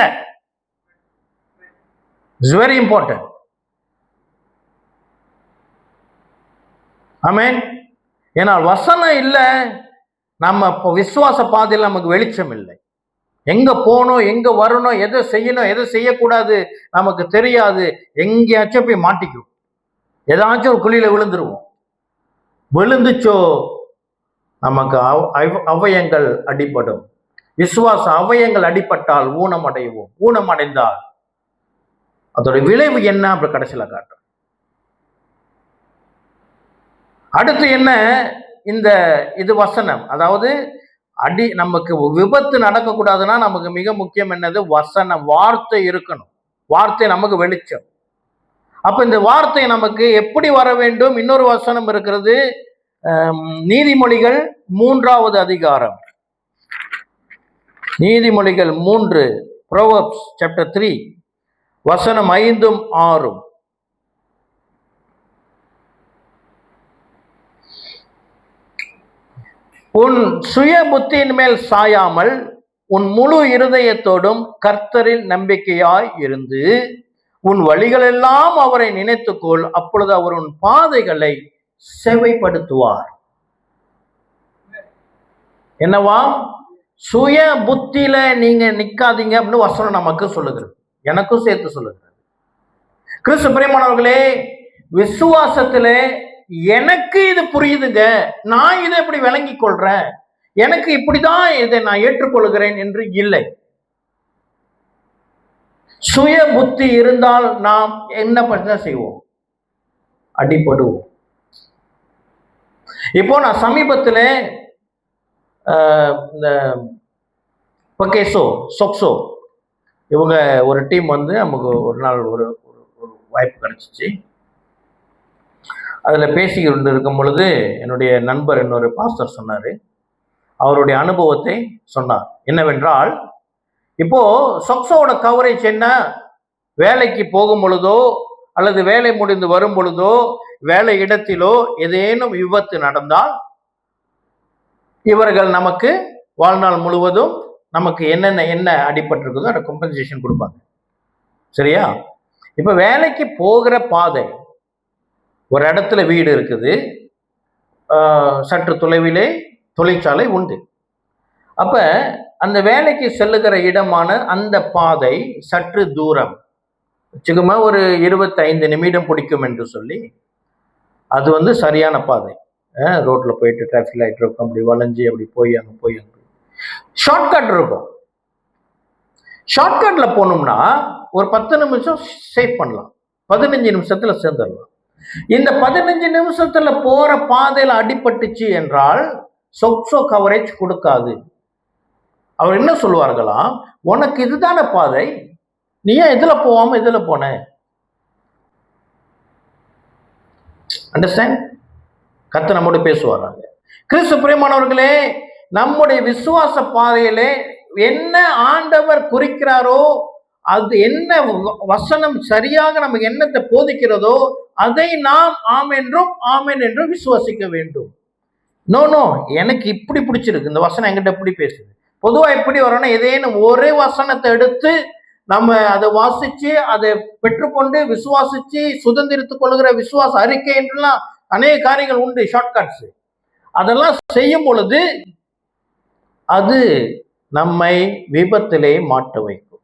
It's very important. ஆமென். ஏன்னா வசனம் இல்லை, நம்ம விசுவாச பாதையில் நமக்கு வெளிச்சம் இல்லை. எங்க போகணும், எங்க வரணும், எதை செய்யணும், எதை செய்யக்கூடாது நமக்கு தெரியாது. எங்கேயாச்சும் போய் மாட்டிக்கும், ஏதாச்சும் ஒரு குழியில விழுந்துருவோம். விழுந்துச்சோ நமக்கு அவயங்கள் அடிபடும். விசுவாச அவயங்கள் அடிபட்டால் ஊனம் அடைவோம். ஊனம் அடைந்தால் அதோட விளைவு என்ன அப்படி கடைசியில காட்டும். அடுத்து என்ன? இது வசனம். அதாவது நமக்கு விபத்து நடக்கக்கூடாதுன்னா நமக்கு மிக முக்கியம் என்னது? வசனம், வார்த்தை இருக்கணும். வார்த்தை நமக்கு வெளிச்சம். அப்ப இந்த வார்த்தை நமக்கு எப்படி வர வேண்டும்? இன்னொரு வசனம் இருக்கிறது, நீதிமொழிகள் 3வது அதிகாரம். நீதிமொழிகள் 3, Proverbs chapter 3, வசனம் 5, 6. உன் சுய புத்தியின் மேல் சாயாமல் உன் முழு இருதயத்தோடும் கர்த்தரில் நம்பிக்கையாய் இருந்து உன் வழிகளெல்லாம் அவரை நினைத்துக்கொள், அப்பொழுது அவர் உன் பாதைகளை செவைப்படுத்துவார். என்னவா? சுய புத்தியில நீங்க நிக்காதீங்க அப்படின்னு வசனம் நமக்கு சொல்லுகிறது, எனக்கும் சேர்த்து சொல்லுகிறது. கிறிஸ்து பிரியமானவர்களே, விசுவாசத்திலே எனக்கு இது புரியுதுங்க, நான் இதை எப்படி விளங்கி கொள்றேன், எனக்கு இப்படிதான் இதை நான் ஏற்றுக்கொள்கிறேன் என்று இல்லை. சுய புத்தி இருந்தால் நாம் என்ன பண்ண செய்வோம்? அடிபடுவோம். இப்போ நான் சமீபத்தில் இந்த பக்கேசோ சொக்சோ இவங்க ஒரு டீம் வந்து நமக்கு ஒரு நாள் ஒரு வாய்ப்பு கிடைச்சிச்சு. அதில் பேசி கொண்டு இருக்கும் பொழுது என்னுடைய நண்பர் இன்னொரு பாஸ்டர் சொன்னார், அவருடைய அனுபவத்தை சொன்னார். என்னவென்றால், இப்போ சொக்சோட கவரேஜ் என்ன? வேலைக்கு போகும் பொழுதோ அல்லது வேலை முடிந்து வரும் பொழுதோ வேலை இடத்திலோ ஏதேனும் விபத்து நடந்தால் இவர்கள் நமக்கு வாழ்நாள் முழுவதும் நமக்கு என்ன அடிபட்டிருக்குதோ அதை கம்பன்சேஷன் கொடுப்பாங்க. சரியா? இப்போ வேலைக்கு போகிற பாதை, ஒரு இடத்துல வீடு இருக்குது, சற்று தொலைவிலே தொழிற்சாலை உண்டு. அப்ப அந்த வேலைக்கு செல்லுகிற இடமான அந்த பாதை சற்று தூரம், வச்சுக்கோமா ஒரு 25 நிமிடம் பிடிக்கும் என்று சொல்லி, அது வந்து சரியான பாதை. ரோட்ல போயிட்டு டிராஃபிக் லைட் இருக்கும், அப்படி வளைஞ்சி அப்படி போய் அங்கே ஷார்ட்கட் இருக்கும். ஷார்ட்கட்ல போனோம்னா ஒரு 10 நிமிஷம் சேவ் பண்ணலாம், 15 நிமிஷத்துல சேர்ந்துடலாம். இந்த 15 நிமிஷத்துல போற பாதையில அடிபட்டுச்சு என்றால் சொக்சோ கவரேஜ் கொடுக்காது. அவர் என்ன சொல்லுவார்களாம், உனக்கு இதுதான பாதை, நீ ஏன் இதுல போவாம இதுல போன? அண்டர்ஸ்டாண்ட்? கர்த்தர் நம்மோடு பேசுவாராங்க. கிறிஸ்து பிரியமானவர்களே, நம்முடைய விசுவாச பாதையிலே என்ன ஆண்டவர் குறிக்கிறாரோ, அது என்ன வசனம் சரியாக நமக்கு என்னத்தை போதிக்கிறதோ அதை நாம் ஆம் என்றும் விசுவாசிக்க வேண்டும். நோ எனக்கு இப்படி பிடிச்சிருக்கு, இந்த வசனம் என்கிட்ட எப்படி பேசுது. பொதுவா எப்படி வரணும், ஏதேனும் ஒரே வசனத்தை எடுத்து நம்ம அதை வாசிச்சு அதை பெற்றுக்கொண்டு விசுவாசிச்சு சுதந்திரித்துக் கொள்கிற விசுவாச அறிக்கை என்றெல்லாம் அநேக காரியங்கள் உண்டு, ஷார்ட்கட்ஸ். அதெல்லாம் செய்யும் பொழுது அது நம்மை விபத்திலே மாட்ட வைக்கும்.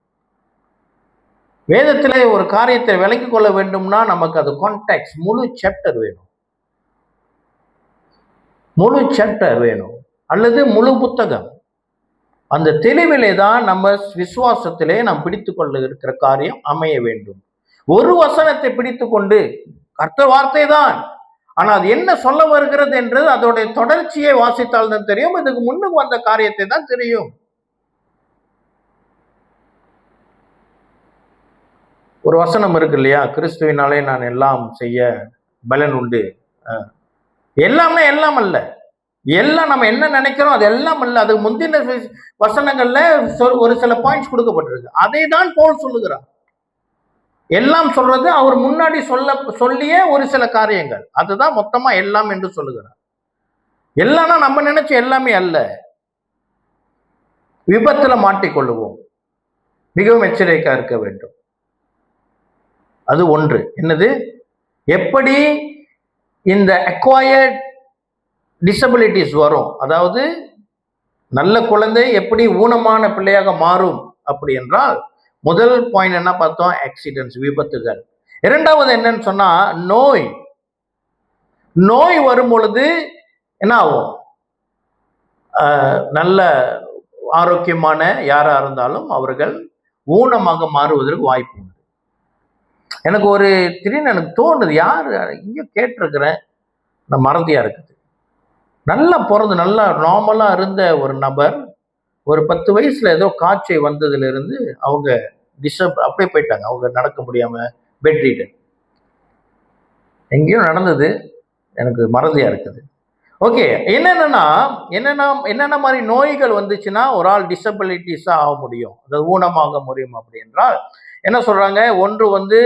வேதத்திலே ஒரு காரியத்தை விளங்கிக் கொள்ள வேண்டும்னா நமக்கு அது கான்டெக்ஸ்ட், முழு சாப்டர் வேணும் அல்லது முழு புத்தகம். அந்த தெளிவிலே தான் நம்ம விசுவாசத்திலே நாம் பிடித்து கொள்ள இருக்கிற காரியம் அமைய வேண்டும். ஒரு வசனத்தை பிடித்து கொண்டு கர்த்தர் வார்த்தை தான், ஆனா அது என்ன சொல்ல வருகிறது என்றது அதோடைய தொடர்ச்சியை வாசித்தால் தான் தெரியும். இதுக்கு முன்னுக்கு வந்த காரியத்தை தான் தெரியும். ஒரு வசனம் இருக்கு இல்லையா, கிறிஸ்துவினாலே நான் எல்லாம் செய்ய பலன் உண்டு. எல்லாமே எல்லாம் அல்ல, எல்லாம் நம்ம என்ன நினைக்கிறோம் அது எல்லாம் அல்ல. அதுக்கு முந்தின வசனங்கள்ல ஒரு சில பாயிண்ட்ஸ் கொடுக்கப்பட்டிருக்கு. அதை தான் பவுல் சொல்லுகிறார். எல்லாம் சொல்றது அவர் முன்னாடி சொல்லிய ஒரு சில காரியங்கள், அதுதான் மொத்தமா எல்லாம் என்று சொல்லுகிறார். எல்லாம்னா நம்ம நினைச்ச எல்லாமே அல்ல. விபத்துல மாட்டிக்கொள்ளுவோம், மிகவும் எச்சரிக்கையா இருக்க வேண்டும். அது ஒன்று. என்னது? எப்படி இந்த அக்வயர்ட் டிசபிலிட்டிஸ் வரும், அதாவது நல்ல குழந்தை எப்படி ஊனமான பிள்ளையாக மாறும் அப்படி என்றால், முதல் பாயிண்ட் என்ன பார்த்தோம்? ஆக்சிடென்ட்ஸ், விபத்துகள். இரண்டாவது என்னன்னு சொன்னா நோய் வரும் பொழுது என்ன ஆகும்? நல்ல ஆரோக்கியமான யாரா இருந்தாலும் அவர்கள் ஊனமாக மாறுவதற்கு வாய்ப்பு உண்டு. எனக்கு ஒரு திடீர்னு எனக்கு தோணுது, யார் இங்கே கேட்டிருக்கிறேன், நான் மறதியா இருக்குது. நல்லா பிறந்து நல்லா நார்மலா இருந்த ஒரு நபர் ஒரு 10 வயசுல ஏதோ காய்ச்சல் வந்ததுல இருந்து அவங்க அப்படியே போயிட்டாங்க. அவங்க நடக்க முடியாம பெட் ரீடன். எங்கேயும் நடந்தது, எனக்கு மறதியா இருக்குது. ஓகே. என்னென்ன மாதிரி நோய்கள் வந்துச்சுன்னா ஒரு ஆள் டிசபிலிட்டிஸா ஆக முடியும், அதாவது ஊனமாக முடியும் அப்படி என்றால் என்ன சொல்றாங்க? ஒன்று வந்து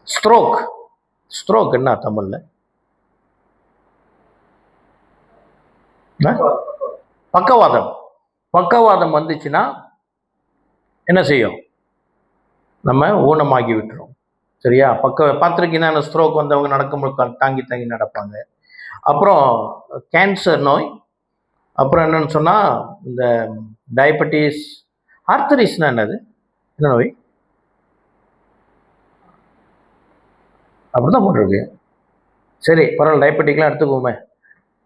ஸ்ட்ரோக். ஸ்ட்ரோக் என்ன தமிழ்ல? பக்கவாதம். பக்கவாதம் வந்துச்சுன்னா என்ன செய்யும்? நம்ம ஊனமாகி விட்டுரும். சரியா? பார்த்துருக்கீங்கன்னா ஸ்ட்ரோக் வந்தவங்க நடக்கும்போது தாங்கி தாங்கி நடப்பாங்க. அப்புறம் கேன்சர் நோய். அப்புறம் என்னன்னு சொன்னால் இந்த டயபெட்டிஸ். ஆர்த்தரிஸ்னா என்னது? என்ன நோய்? அப்படிதான் போட்டிருக்கு. சரி, பரவாயில்ல, டயபெட்டிக்லாம் எடுத்துக்கோமே.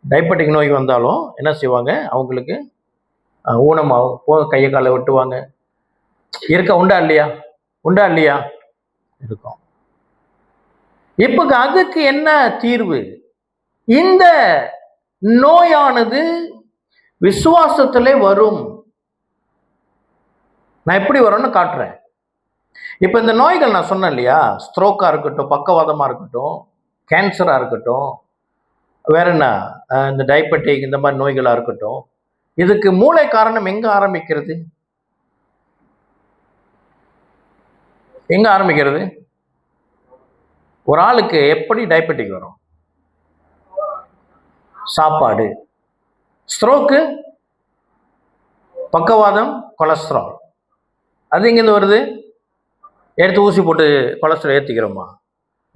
டயபெட்டிக் நோய் வந்தாலும் என்ன செய்வாங்க? அவங்களுக்கு ஊனமாகும், கையை காலை வெட்டுவாங்க. உண்டா இல்லையா? இருக்கும். இப்போ அதுக்கு என்ன தீர்வு? இந்த நோயானது விசுவாசத்திலே வரும். நான் எப்படி வரும்னு காட்டுறேன். இப்போ இந்த நோய்கள் நான் சொன்னேன் இல்லையா? ஸ்ட்ரோக்கா இருக்கட்டும், பக்கவாதமா இருக்கட்டும், கேன்சரா இருக்கட்டும், வேற என்ன, இந்த டயபெட்டிக், இந்த மாதிரி நோய்களா இருக்கட்டும், இதுக்கு மூளை காரணம் எங்க ஆரம்பிக்கிறது? எங்க ஆரம்பிக்கிறது? ஒரு ஆளுக்கு எப்படி டயபெட்டிக் வரும்? சாப்பாடு. ஸ்ட்ரோக்கு, பக்கவாதம், கொலஸ்ட்ரால். அது எங்கேருந்து வருது? எடுத்து ஊசி போட்டு கொலஸ்ட்ரால் ஏற்றிக்கிறோமா?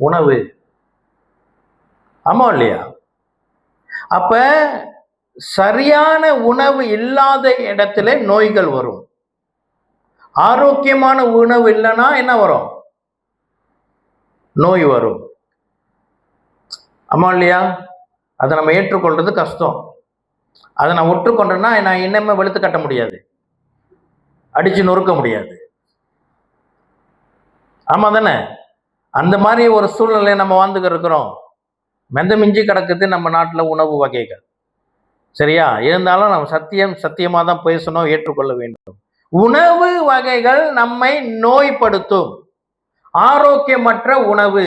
உணவு. ஆமா இல்லையா? அப்ப சரியான உணவு இல்லாத இடத்துல நோய்கள் வரும். ஆரோக்கியமான உணவு இல்லைன்னா என்ன வரும்? நோய் வரும். ஆமா இல்லையா? அதை நம்ம ஏற்றுக்கொள்றது கஷ்டம். அதை நான் ஒற்றுக்கொண்டேன்னா நான் இன்னமே வெளுத்து கட்ட முடியாது, அடிச்சு நொறுக்க முடியாது. ஆமா தானே? அந்த மாதிரி ஒரு சூழ்நிலை நம்ம வாழ்ந்துக்க இருக்கிறோம். மெந்த மிஞ்சி கிடக்குது நம்ம நாட்டில் உணவு வகைகள். சரியா? இருந்தாலும் நம்ம சத்தியமாக தான் பேசணும், ஏற்றுக்கொள்ள வேண்டும். உணவு வகைகள் நம்மை நோய்படுத்தும். ஆரோக்கியமற்ற உணவு.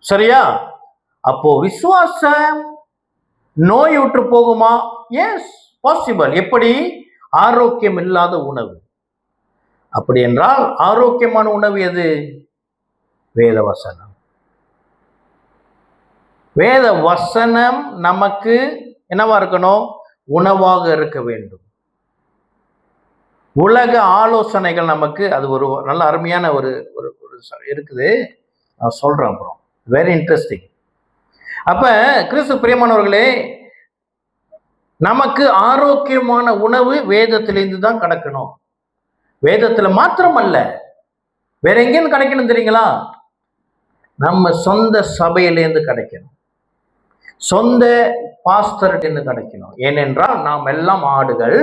சரியா? அப்போ விசுவாசம் நோய் விட்டு போகுமா? Yes, possible. எப்படி? ஆரோக்கியம் இல்லாத உணவு. அப்படி என்றால் ஆரோக்கியமான உணவு எது? வேத வசனம். வேத வசனம் நமக்கு என்னவா இருக்கணும்? உணவாக இருக்க வேண்டும். உலக ஆலோசனைகள் நமக்கு அது ஒரு நல்ல அருமையான ஒரு இருக்குது, நான் சொல்றேன் அப்புறம். Very interesting. அப்ப கிறிஸ்து பிரியமானவர்களே, நமக்கு ஆரோக்கியமான உணவு வேதத்திலிருந்து தான் கிடைக்கணும். வேதத்துல மாத்திரம் அல்ல, வேற எங்கேருந்து கிடைக்கணும் தெரியுங்களா? நம்ம சொந்த சபையிலேருந்து கிடைக்கணும், சொந்த பாஸ்டர்கிட்ட கிடைக்கணும். ஏனென்றால் நாம் எல்லாம் ஆடுகள்.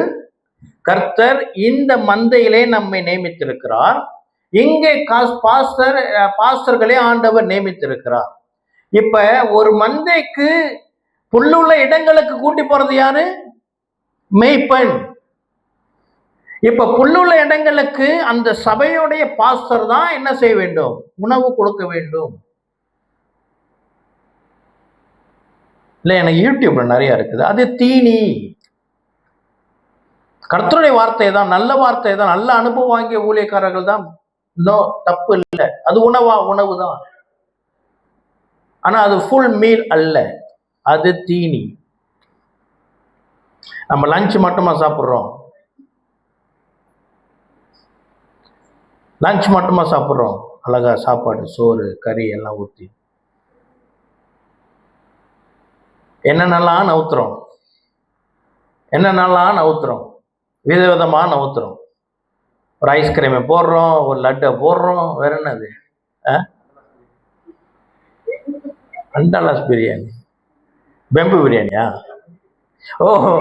கர்த்தர் இந்த மந்தையிலே நம்மை நியமித்திருக்கிறார். இங்கே பாஸ்டர்களே ஆண்டவர் நியமித்திருக்கிறார். இப்ப ஒரு மந்தைக்கு புல்லுள்ள இடங்களுக்கு கூட்டி போறது யாரு? மேய்ப்பன். இப்ப புல்லுள்ள இடங்களுக்கு அந்த சபையுடைய பாஸ்டர் தான் என்ன செய்ய வேண்டும்? உணவு கொடுக்க வேண்டும். இல்ல, எனக்கு யூடியூப்ல நிறைய இருக்குது, அது தீனி. கர்த்தருடைய வார்த்தை தான், நல்ல வார்த்தை தான், நல்ல அனுபவம் வாங்கிய ஊழியக்காரர்கள் தான், தப்பு இல்லை, அது உணவு தான். ஆனா அது ஃபுல் மீல் அல்ல, அது தீனி. நம்ம லஞ்ச் மட்டுமா சாப்பிட்றோம்? லஞ்ச் மட்டுமா சாப்பிட்றோம்? அழகா சாப்பாடு, சோறு, கறி எல்லாம் ஊற்றி என்னென்னலாம் நவுத்துறோம், விதவிதமா நவுத்துறோம். ஒரு ஐஸ்கிரீமை போடுறோம், ஒரு லட்டை போடுறோம், வேற என்னது? அண்டாலாஸ் பிரியாணி, பெம்பு பிரியாணியா? ஓஹோ,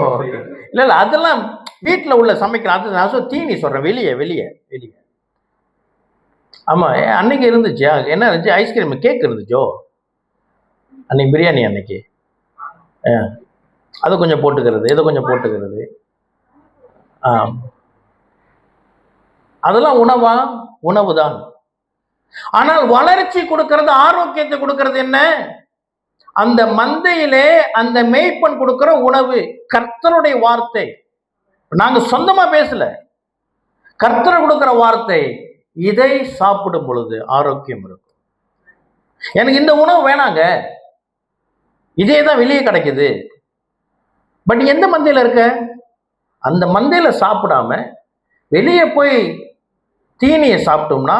இல்லை இல்லை, அதெல்லாம் வீட்டில் உள்ள சமைக்கலாம். அது நான் தீனி சொல்கிறேன், வெளியே. ஆமாம், அன்னைக்கு இருந்துச்சு. என்ன இருந்துச்சு? ஐஸ்கிரீம், கேக் இருந்துச்சோ அன்னைக்கு, பிரியாணி அன்னைக்கு. அதை கொஞ்சம் போட்டுக்கிறது, இதை கொஞ்சம் போட்டுக்கிறது. அதெல்லாம் உணவு தான். ஆனால் வளர்ச்சி கொடுக்கிறது, ஆரோக்கியத்தை கொடுக்கிறது என்ன? அந்த மந்தையிலே அந்த மேய்ப்பன் கொடுக்கிற உணவு கர்த்தருடைய வார்த்தை. நாங்க சொந்தமா பேசல, கர்த்தர் கொடுக்கிற வார்த்தை. இதை சாப்பிடும் பொழுது ஆரோக்கியம் இருக்கும். எனக்கு இந்த உணவு வேணாங்க, இதே தான் வெளியே கிடைக்குது. பட் எந்த மந்தையில இருக்க? அந்த மந்தையில சாப்பிடாம வெளியே போய் தீனியை சாப்பிட்டோம்னா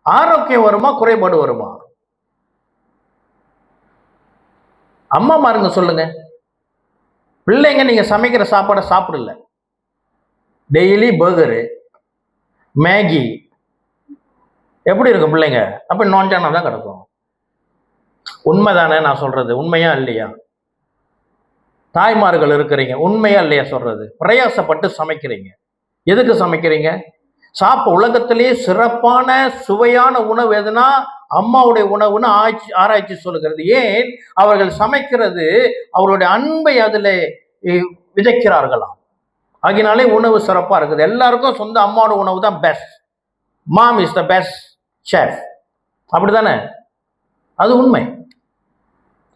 ஆரோக்கியம் வருமா, குறைபாடு வருமா? அம்மா மாருங்க சொல்லுங்க. பிள்ளைங்க நீங்க சமைக்கிற சாப்பாடை சாப்பிடல, டெய்லி பர்கரு, மேகி, எப்படி இருக்கும் பிள்ளைங்க? அப்ப நோஞ்சானா தான் கிடக்கும். உண்மைதானே நான் சொல்றது? உண்மையா இல்லையா? தாய்மார்கள் இருக்கிறீங்க, உண்மையா இல்லையா சொல்றது? பிரயாசப்பட்டு சமைக்கிறீங்க. எதுக்கு சமைக்கிறீங்க? உலகத்திலேயே சிறப்பான சுவையான உணவு எதுனா அம்மாவுடைய உணவுன்னு ஆராய்ச்சி சொல்லுகிறது. ஏன்? அவர்கள் சமைக்கிறது அவருடைய அன்பை அதில் விதைக்கிறார்களாம். ஆகினாலே உணவு சிறப்பா இருக்குது. எல்லாருக்கும் சொந்த அம்மாவோட உணவு தான் best. Mom is the best chef. அப்படிதானே? அது உண்மை.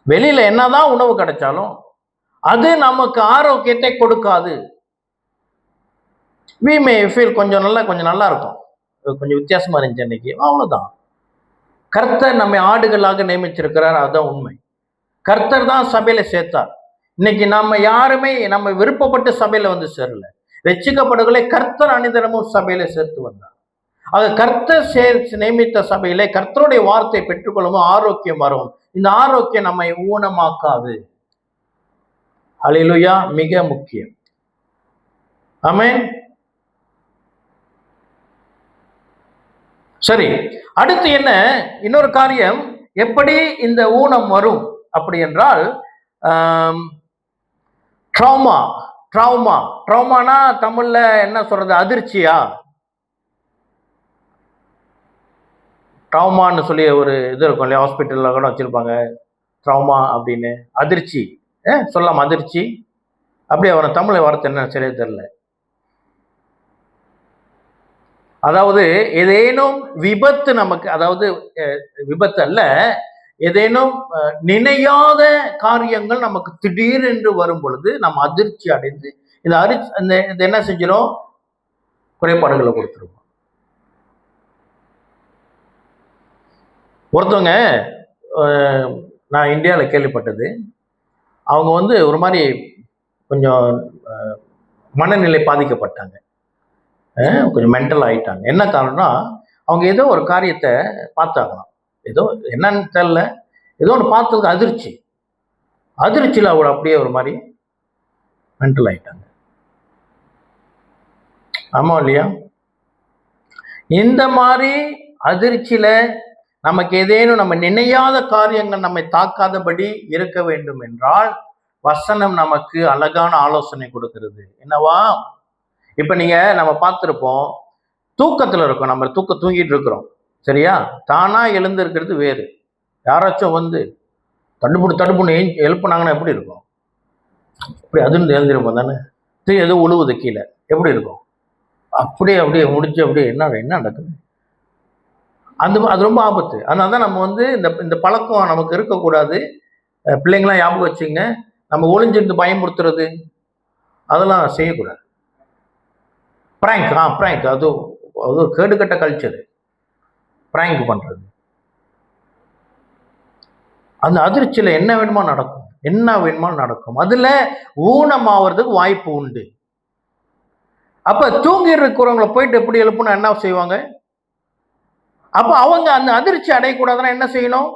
வெளியில என்னதான் உணவு கிடைச்சாலும் அது நமக்கு ஆரோக்கியத்தை கொடுக்காது. we may feel கொஞ்சம் நல்லா இருக்கும், கொஞ்சம் வித்தியாசமா இருந்துச்சு அன்னைக்கு, அவ்வளவுதான். கர்த்தர் நம்மை ஆடுகளாக நியமிச்சிருக்கிறார், அதுதான் உண்மை. கர்த்தர் தான் சபையில சேர்த்தார். இன்னைக்கு நம்ம யாருமே நம்ம விருப்பப்பட்டு சபையில வந்து சேரல. ரட்சிக்கப்படுகளை கர்த்தர் அனிதனமும் சபையில சேர்த்து வந்தார். ஆக கர்த்தர் நியமித்த சபையிலே கர்த்தருடைய வார்த்தை பெற்றுக்கொள்ளும் ஆரோக்கியம் வரும். இந்த ஆரோக்கியம் நம்மை ஊனமாக்காது. ஹல்லேலூயா, மிக முக்கியம். ஆமென். சரி, அடுத்து என்ன? இன்னொரு காரியம், எப்படி இந்த ஊனம் வரும் அப்படி என்றால், ட்ராமானா தமிழ்ல என்ன சொல்றது? அதிர்ச்சியா? ட்ராமான்னு சொல்லி ஒரு இது இருக்கும் இல்லையா, ஹாஸ்பிட்டல்ல கூட வச்சிருப்பாங்க ட்ராமா அப்படின்னு. அதிர்ச்சி சொல்லலாம், அதிர்ச்சி. அப்படியே அவன தமிழ் வார்த்தை என்ன சரியா தெரியல. அதாவது ஏதேனும் விபத்து நமக்கு, அதாவது விபத்து அல்ல, ஏதேனும் நினையாத காரியங்கள் நமக்கு திடீரென்று வரும் பொழுது நம்ம அதிர்ச்சி அடைந்து இது என்ன செஞ்சிடும்? குறைபாடுகளை கொடுத்துருவோம். ஒருத்தவங்க நான் இந்தியாவில் கேள்விப்பட்டது, அவங்க ஒரு மாதிரி கொஞ்சம் மனநிலை பாதிக்கப்பட்டாங்க, கொஞ்சம் மென்டல் ஆகிட்டாங்க. என்ன காரணம்னா, அவங்க ஏதோ ஒரு காரியத்தை பார்த்தாங்களாம், ஏதோ என்னன்னு தெரியல, ஏதோ ஒன்று பார்த்ததுக்கு அதிர்ச்சியில் அவங்க அப்படியே ஒரு மாதிரி மென்டல் ஆகிட்டாங்க. ஆமா இல்லையா? இந்த மாதிரி அதிர்ச்சியில் நமக்கு ஏதேனும் நம்ம நினையாத காரியங்கள் நம்மை தாக்காதபடி இருக்க வேண்டும் என்றால் வசனம் நமக்கு அழகான ஆலோசனை கொடுக்கிறது. என்னவா? இப்ப நம்ம பார்த்திருப்போம், தூக்கத்துல இருக்கோம், நம்ம தூங்கிட்டு இருக்கிறோம், சரியா? தானா எழுந்து இருக்கிறது வேறு. யாராச்சும் தடுப்புன்னு எழுப்புனாங்கன்னா எப்படி இருக்கும்? அப்படி அதுன்னு எழுந்திருப்போம் தானே. எதோ உழுவுது கீழே, எப்படி இருக்கும்? அப்படியே முடிச்சு அப்படியே என்ன நடக்குது? அது ரொம்ப ஆபத்து. அதனால தான் நம்ம இந்த பழக்கம் நமக்கு இருக்கக்கூடாது. பிள்ளைங்களாம் ஞாபகம் வச்சுங்க, நம்ம ஒளிஞ்சிருந்து பயமுறுத்துறது அதெல்லாம் செய்யக்கூடாது. பிராங்க் அது கேடுகட்ட கல்ச்சர். பிராங்க் பண்றது, அந்த அதிர்ச்சியில என்ன வேணுமா நடக்கும். அதுல ஊனமாவதுக்கு வாய்ப்பு உண்டு. அப்ப தூங்கி இருக்கிறவங்களை போயிட்டு எப்படி எழுப்புனா என்ன செய்வாங்க? அப்ப அவங்க அந்த அதிர்ச்சி அடையக்கூடாதுன்னா என்ன செய்யணும்?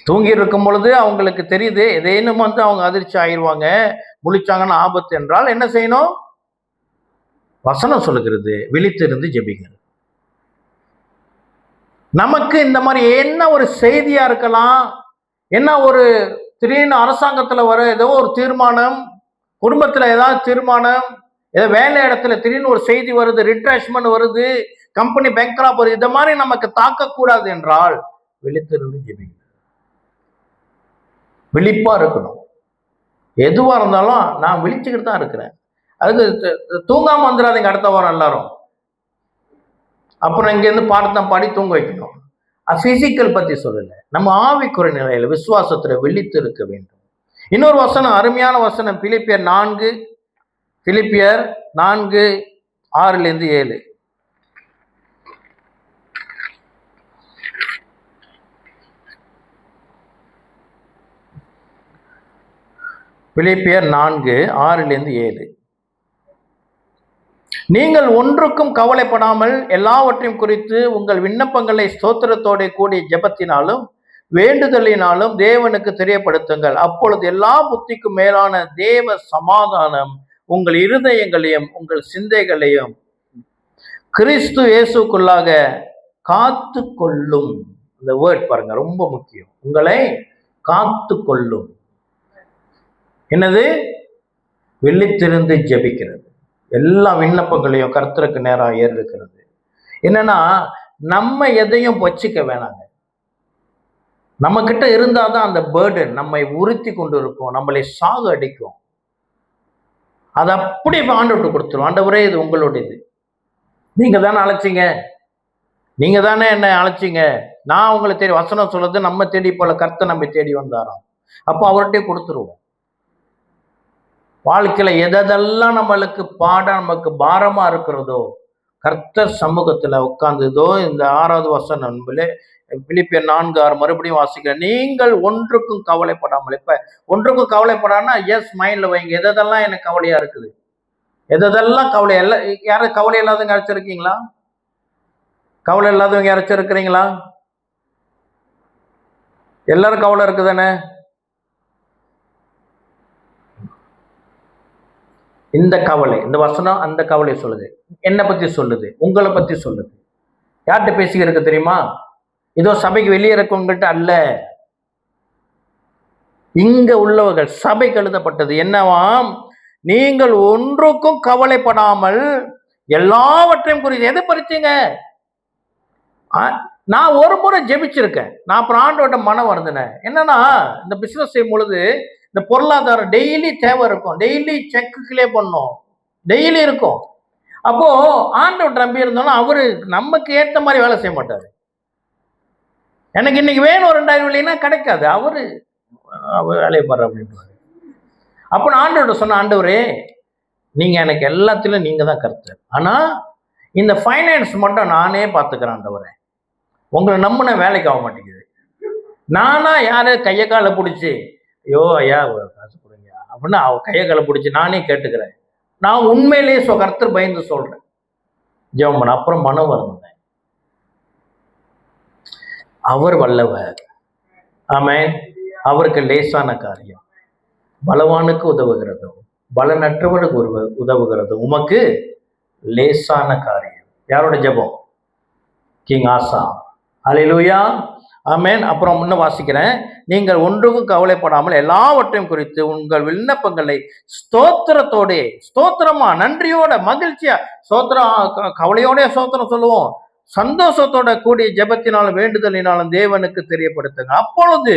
தூங்கி இருக்கும் பொழுது அவங்களுக்கு தெரியுது ஏதேனும் அவங்க அதிர்ச்சி ஆயிடுவாங்க, முழிச்சாங்கன்னா ஆபத்து என்றால் என்ன செய்யணும்? வசனம் சொல்லுகிறது, விழித்திருந்து ஜெபிங்கள். நமக்கு இந்த மாதிரி என்ன ஒரு செய்தியா இருக்கலாம், என்ன ஒரு திடீர்னு அரசாங்கத்துல வர ஏதோ ஒரு தீர்மானம், குடும்பத்துல ஏதாவது தீர்மானம், ஏதோ வேலை இடத்துல திடீர்னு ஒரு செய்தி வருது, ரிட்ராஷ்மெண்ட் வருது, கம்பெனி பேங்க்ராப்ட் வருது, இந்த மாதிரி நமக்கு தாக்கக்கூடாது என்றால் விழித்திருந்து ஜெபிங்கள். விழிப்பா இருக்கணும். எதுவா இருந்தாலும் நான் விழிச்சுக்கிட்டு தான் இருக்கிறேன். அதுக்கு தூங்காம வந்துடாதீங்க அடுத்த வாரம் எல்லாரும். அப்புறம் இங்கேருந்து பாடத்தான் பாடி தூங்க வைக்கணும். பிசிக்கல் பத்தி சொல்லல, நம்ம ஆவிக்குறை நிலையில விசுவாசத்துல விழித்து இருக்க வேண்டும். இன்னொரு வசனம், அருமையான வசனம், பிலிப்பியர் 4:6-7. பிலிப்பியர் 4:6-7. நீங்கள் ஒன்றுக்கும் கவலைப்படாமல் எல்லாவற்றையும் குறித்து உங்கள் விண்ணப்பங்களை ஸ்தோத்திரத்தோட கூடிய ஜெபத்தினாலும் வேண்டுதலினாலும் தேவனுக்கு தெரியப்படுத்துங்கள். அப்பொழுது எல்லா புத்திக்கும் மேலான தேவ சமாதானம் உங்கள் இருதயங்களையும் உங்கள் சிந்தைகளையும் கிறிஸ்து இயேசுக்குள்ளாக காத்து கொள்ளும். இந்த வேர்ட் பாருங்க, ரொம்ப முக்கியம். உங்களை காத்து கொள்ளும். என்னது? விழித்திருந்து ஜெபிக்கிறது. எல்லா விண்ணப்பங்களையும் கர்த்தருக்கு நேராக ஏறிருக்கிறது. என்னன்னா, நம்ம எதையும் வச்சுக்க வேணாங்க. நம்ம கிட்ட இருந்தாதான் அந்த பேர்டன் நம்மை உறுத்தி கொண்டு இருக்கும், நம்மளை சாக அடிக்கும். அதை அப்படியே ஆண்டவர்கிட்ட கொடுத்துரும். ஆண்டவரே, இது உங்களுடையது, நீங்க தானே அழைச்சிங்க, நீங்க தானே என்ன அழைச்சிங்க, நான் உங்களை தேடி. வசனம் சொல்றது, நம்ம தேடி போல கர்த்தர் நம்ம தேடி வந்தாராம். அப்போ அவர்கிட்டே கொடுத்துருவோம். வாழ்க்கையில எதெல்லாம் நம்மளுக்கு நமக்கு பாரமா இருக்கிறதோ கர்த்தர் சமூகத்துல உட்கார்ந்ததோ, இந்த 6வது வசனம் பிலிப்பியர் 4:6 மறுபடியும் வாசிக்கிறேன். நீங்கள் ஒன்றுக்கும் கவலைப்படாமல். இப்ப ஒன்றுக்கும் கவலைப்படாமனா எஸ் மைண்ட்ல வைங்க, எதெல்லாம் எனக்கு கவலையா இருக்குது, எதெல்லாம் கவலை. எல்லாம் யாரும் கவலை இல்லாதவங்க அரைச்சிருக்கீங்களா? கவலை இல்லாதவங்க அரைச்சிருக்கிறீங்களா? எல்லாரும் கவலை இருக்குதானே? இந்த கவலை, இந்த வசனம் அந்த கவலை சொல்லுது. என்னை பத்தி சொல்லுது, உங்களை பத்தி சொல்லுது. யார்கிட்ட பேசிக்கிறதுக்கு தெரியுமா? இதோ சபைக்கு வெளியே இருக்கவங்கள்ட்ட அல்ல, இங்க உள்ளவர்கள். சபைக்கு எழுதப்பட்டது என்னவாம்? நீங்கள் ஒன்றுக்கும் கவலைப்படாமல் எல்லாவற்றையும் குறித்து. எது பறிச்சீங்க? நான் ஒரு முறை ஜெபிச்சிருக்கேன். நான் அப்புறம் ஆண்டோட மனம் வருந்தினேன். என்னன்னா, இந்த பிசினஸ் செய்யும் பொழுது இந்த பொருளாதாரம் டெய்லி தேவை இருக்கும், டெய்லி செக் கிளியர் பண்ணும், டெய்லி இருக்கும். அப்போ ஆண்டவர் நம்பி இருந்தோம்னா அவரு நமக்கு ஏற்ற மாதிரி வேலை செய்ய மாட்டாரு. எனக்கு இன்னைக்கு வேணும் 2000 இல்லைன்னா கிடைக்காது, அவரு வேலையை பாரு அப்படின்ட்டு. அப்போ நான் ஆண்டவர்கிட்ட சொன்ன, ஆண்டவரே, நீங்க எனக்கு எல்லாத்திலும் நீங்க தான் கர்த்தர், ஆனா இந்த ஃபைனான்ஸ் மட்டும் நானே பார்த்துக்கிறேன் ஆண்டவரே. உங்களை நம்பின வேலைக்கு ஆக மாட்டேங்குது. நானா யாரு கையை காலை பிடிச்சி, ஐயோ ஐயா காசு கொடுங்க அப்படின்னா கையை காலை பிடிச்சி நானே கேட்டுக்கிறேன். நான் உண்மையிலேயே கர்த்தர் பயந்து சொல்றேன், ஜெபம் பண்ண. அப்புறம் மனம் வருந்தேன். அவர் வல்லவர். ஆமென். அவருக்கு லேசான காரியம் பலவானுக்கு உதவுகிறதும் பலனற்றவனுக்கு உதவுகிறதும் உமக்கு லேசான காரியம். யாரோட ஜெபம்? கிங் ஆசா. அல்லேலூயா, ஆமென். அப்புறம் முன்ன வாசிக்கிறேன். நீங்கள் ஒன்றுக்கும் கவலைப்படாமல் எல்லாவற்றையும் குறித்து உங்கள் விண்ணப்பங்களை ஸ்தோத்திரத்தோட, ஸ்தோத்திரமா, நன்றியோட, மகிழ்ச்சியா, ஸ்தோத்திரம், கவலையோட ஸ்தோத்திரம் சொல்லுவோம், சந்தோஷத்தோட கூடிய ஜெபத்தினாலும் வேண்டுதலினாலும் தேவனுக்கு தெரியப்படுத்துங்க. அப்பொழுது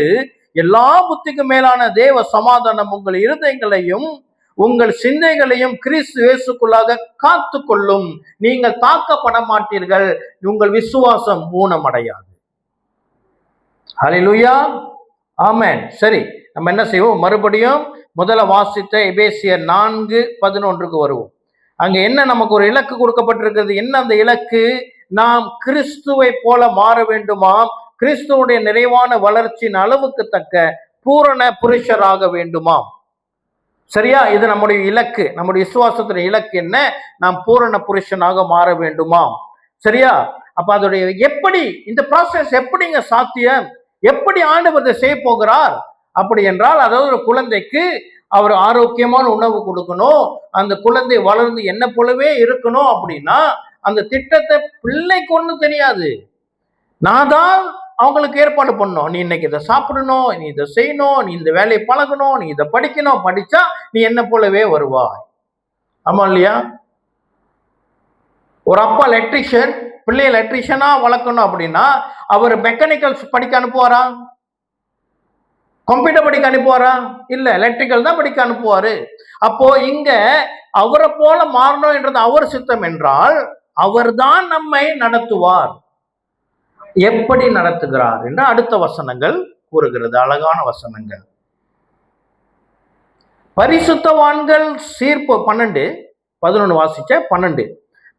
எல்லா புத்திக்கும் மேலான தேவ சமாதானம் உங்கள் இருதயங்களையும் உங்கள் சிந்தைகளையும் கிறிஸ்து இயேசுக்குள்ளாக காத்து கொள்ளும். நீங்கள் தாக்கப்பட மாட்டீர்கள், உங்கள் விசுவாசம் ஊனமடையாது. ஹல்லேலூயா, ஆமென். சரி, நம்ம என்ன செய்வோம்? மறுபடியும் முதல்ல வாசித்த எபேசியர் 4:11 வருவோம். அங்க என்ன நமக்கு ஒரு இலக்கு கொடுக்கப்பட்டிருக்கிறது. என்ன அந்த இலக்கு? நாம் கிறிஸ்துவை போல மாற வேண்டுமாம், கிறிஸ்துவுடைய நிறைவான வளர்ச்சியின் அளவுக்கு தக்க பூரண புருஷராக வேண்டுமாம். சரியா? இது நம்முடைய இலக்கு, நம்முடைய விசுவாசத்துடைய இலக்கு என்ன? நாம் பூரண புருஷனாக மாற வேண்டுமாம். சரியா? அப்ப அதோடைய எப்படி, இந்த ப்ராசஸ் எப்படிங்க சாத்தியம்? எப்படி ஆண்டவர் செய்ய போகிறார்? அப்படி என்றால், அதாவது ஒரு குழந்தைக்கு அவர் ஆரோக்கியமான உணவு கொடுக்கணும், அந்த குழந்தை வளர்ந்து என்ன போலவே இருக்கணும் அப்படின்னா அந்த திட்டத்தை பிள்ளைக்கு ஒன்றும் தெரியாது. நான் தான் அவங்களுக்கு ஏற்பாடு பண்ணணும். நீ இன்னைக்கு இதை சாப்பிடணும், நீ இதை செய்யணும், நீ இந்த வேலையை பழகணும், நீ இதை படிக்கணும், படிச்சா நீ என்ன போலவே வருவாய். ஆமா இல்லையா? ஒரு அப்பா எலக்ட்ரிஷியன் பிள்ளைய எலக்ட்ரிஷியனா வளர்க்கணும் அப்படின்னா அவர் மெக்கானிக்கல் படிக்க அனுப்புவாரா? கம்ப்யூட்டர் படிக்க அனுப்புவாரா? இல்ல, எலக்ட்ரிக்கல் தான் படிக்க அனுப்புவாரு. அப்போ இங்க அவரை போல மாறணும் என்றது அவர் சித்தம் என்றால் அவர் தான் நம்மை நடத்துவார். எப்படி நடத்துகிறார் என்று அடுத்த வசனங்கள் கூறுகிறது. அழகான வசனங்கள். பரிசுத்தவான்கள் சீர்ப்பு 12, 11 வாசிச்ச 12.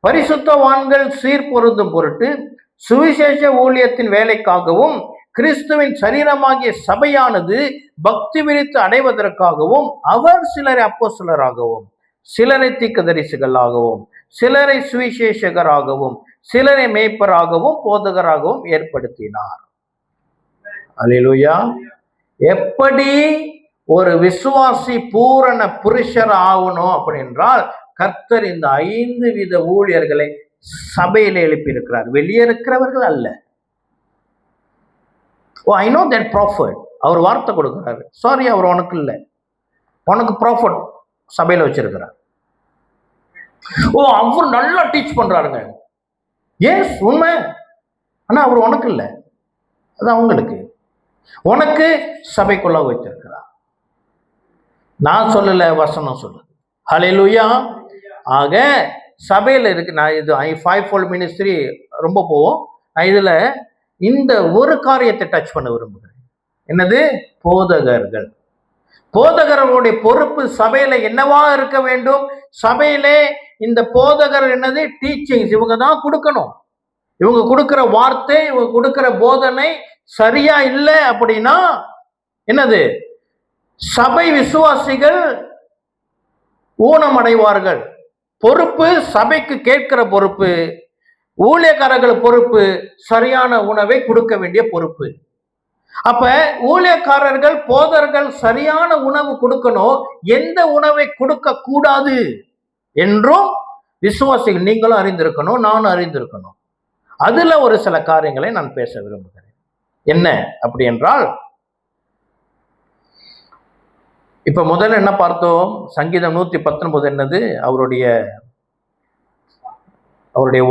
பரிசுத்தவான்கள் சீர்பொருந்தும் பொருட்டு சுவிசேஷ ஊழியத்தின் வேலைக்காகவும் கிறிஸ்துவின் சரீரமாகிய சபையானது பக்தி விரித்து அடைவதற்காகவும் அவர் சிலரை அப்போஸ்தலராகவும் சிலரை தீர்க்கதரிசிகளாகவும் சிலரை சுவிசேஷகராகவும் சிலரை மேய்ப்பராகவும் போதகராகவும் ஏற்படுத்தினார். அல்லேலூயா. எப்படி ஒரு விசுவாசி பூரண புருஷர் ஆகணும் அப்படின்றால் கர்த்தர் இந்த 5 வித ஊழியர்களை சபையில எழுப்பி இருக்கிறார். வெளியே இருக்கிறவர்கள் அல்ல. I know that prophet. அவர் வார்த்தை கொடுக்கிறாரு. சாரி, அவர் உனக்கு இல்லை, உனக்கு ப்ராஃபட் சபையில வச்சிருக்கிறார். அவர் நல்லா டீச் பண்றாருங்க. எஸ், உண்மை. ஆனா அவர் உனக்கு இல்லை, அது அவங்களுக்கு. உனக்கு சபைக்குள்ள வச்சிருக்கிறார். நான் சொல்லல, வசனம் சொல்லுது. ஹல்லேலூயா. ஆக சபையில இருக்கு. நான் இது 5-fold மினிஸ்ட்ரி ரொம்ப போவோம். இதுல இந்த ஒரு காரியத்தை டச் பண்ண விரும்புகிறேன். என்னது? போதகர்கள். போதகர்களுடைய பொறுப்பு சபையில என்னவா இருக்க வேண்டும்? சபையிலே இந்த போதகர் என்னது? டீச்சிங்ஸ் இவங்க தான் கொடுக்கணும். இவங்க கொடுக்கிற வார்த்தை, இவங்க கொடுக்கிற போதனை சரியா இல்லை அப்படின்னா என்னது? சபை விசுவாசிகள் ஊனமடைவார்கள். பொறுப்பு சபைக்கு கேட்கிற பொறுப்பு, ஊழியக்காரர்கள் பொறுப்பு சரியான உணவை கொடுக்க வேண்டிய பொறுப்பு. அப்ப ஊழியக்காரர்கள் போதர்கள் சரியான உணவு கொடுக்கணும். எந்த உணவை கொடுக்க கூடாது என்றும் விசுவாசிகள் நீங்களும் அறிந்திருக்கணும், நானும் அறிந்திருக்கணும். அதுல ஒரு சில காரியங்களை நான் பேச விரும்புகிறேன். என்ன அப்படி என்றால், இப்ப முதல்ல என்ன பார்த்தோம்? சங்கீதம் 119 என்னது? அவருடைய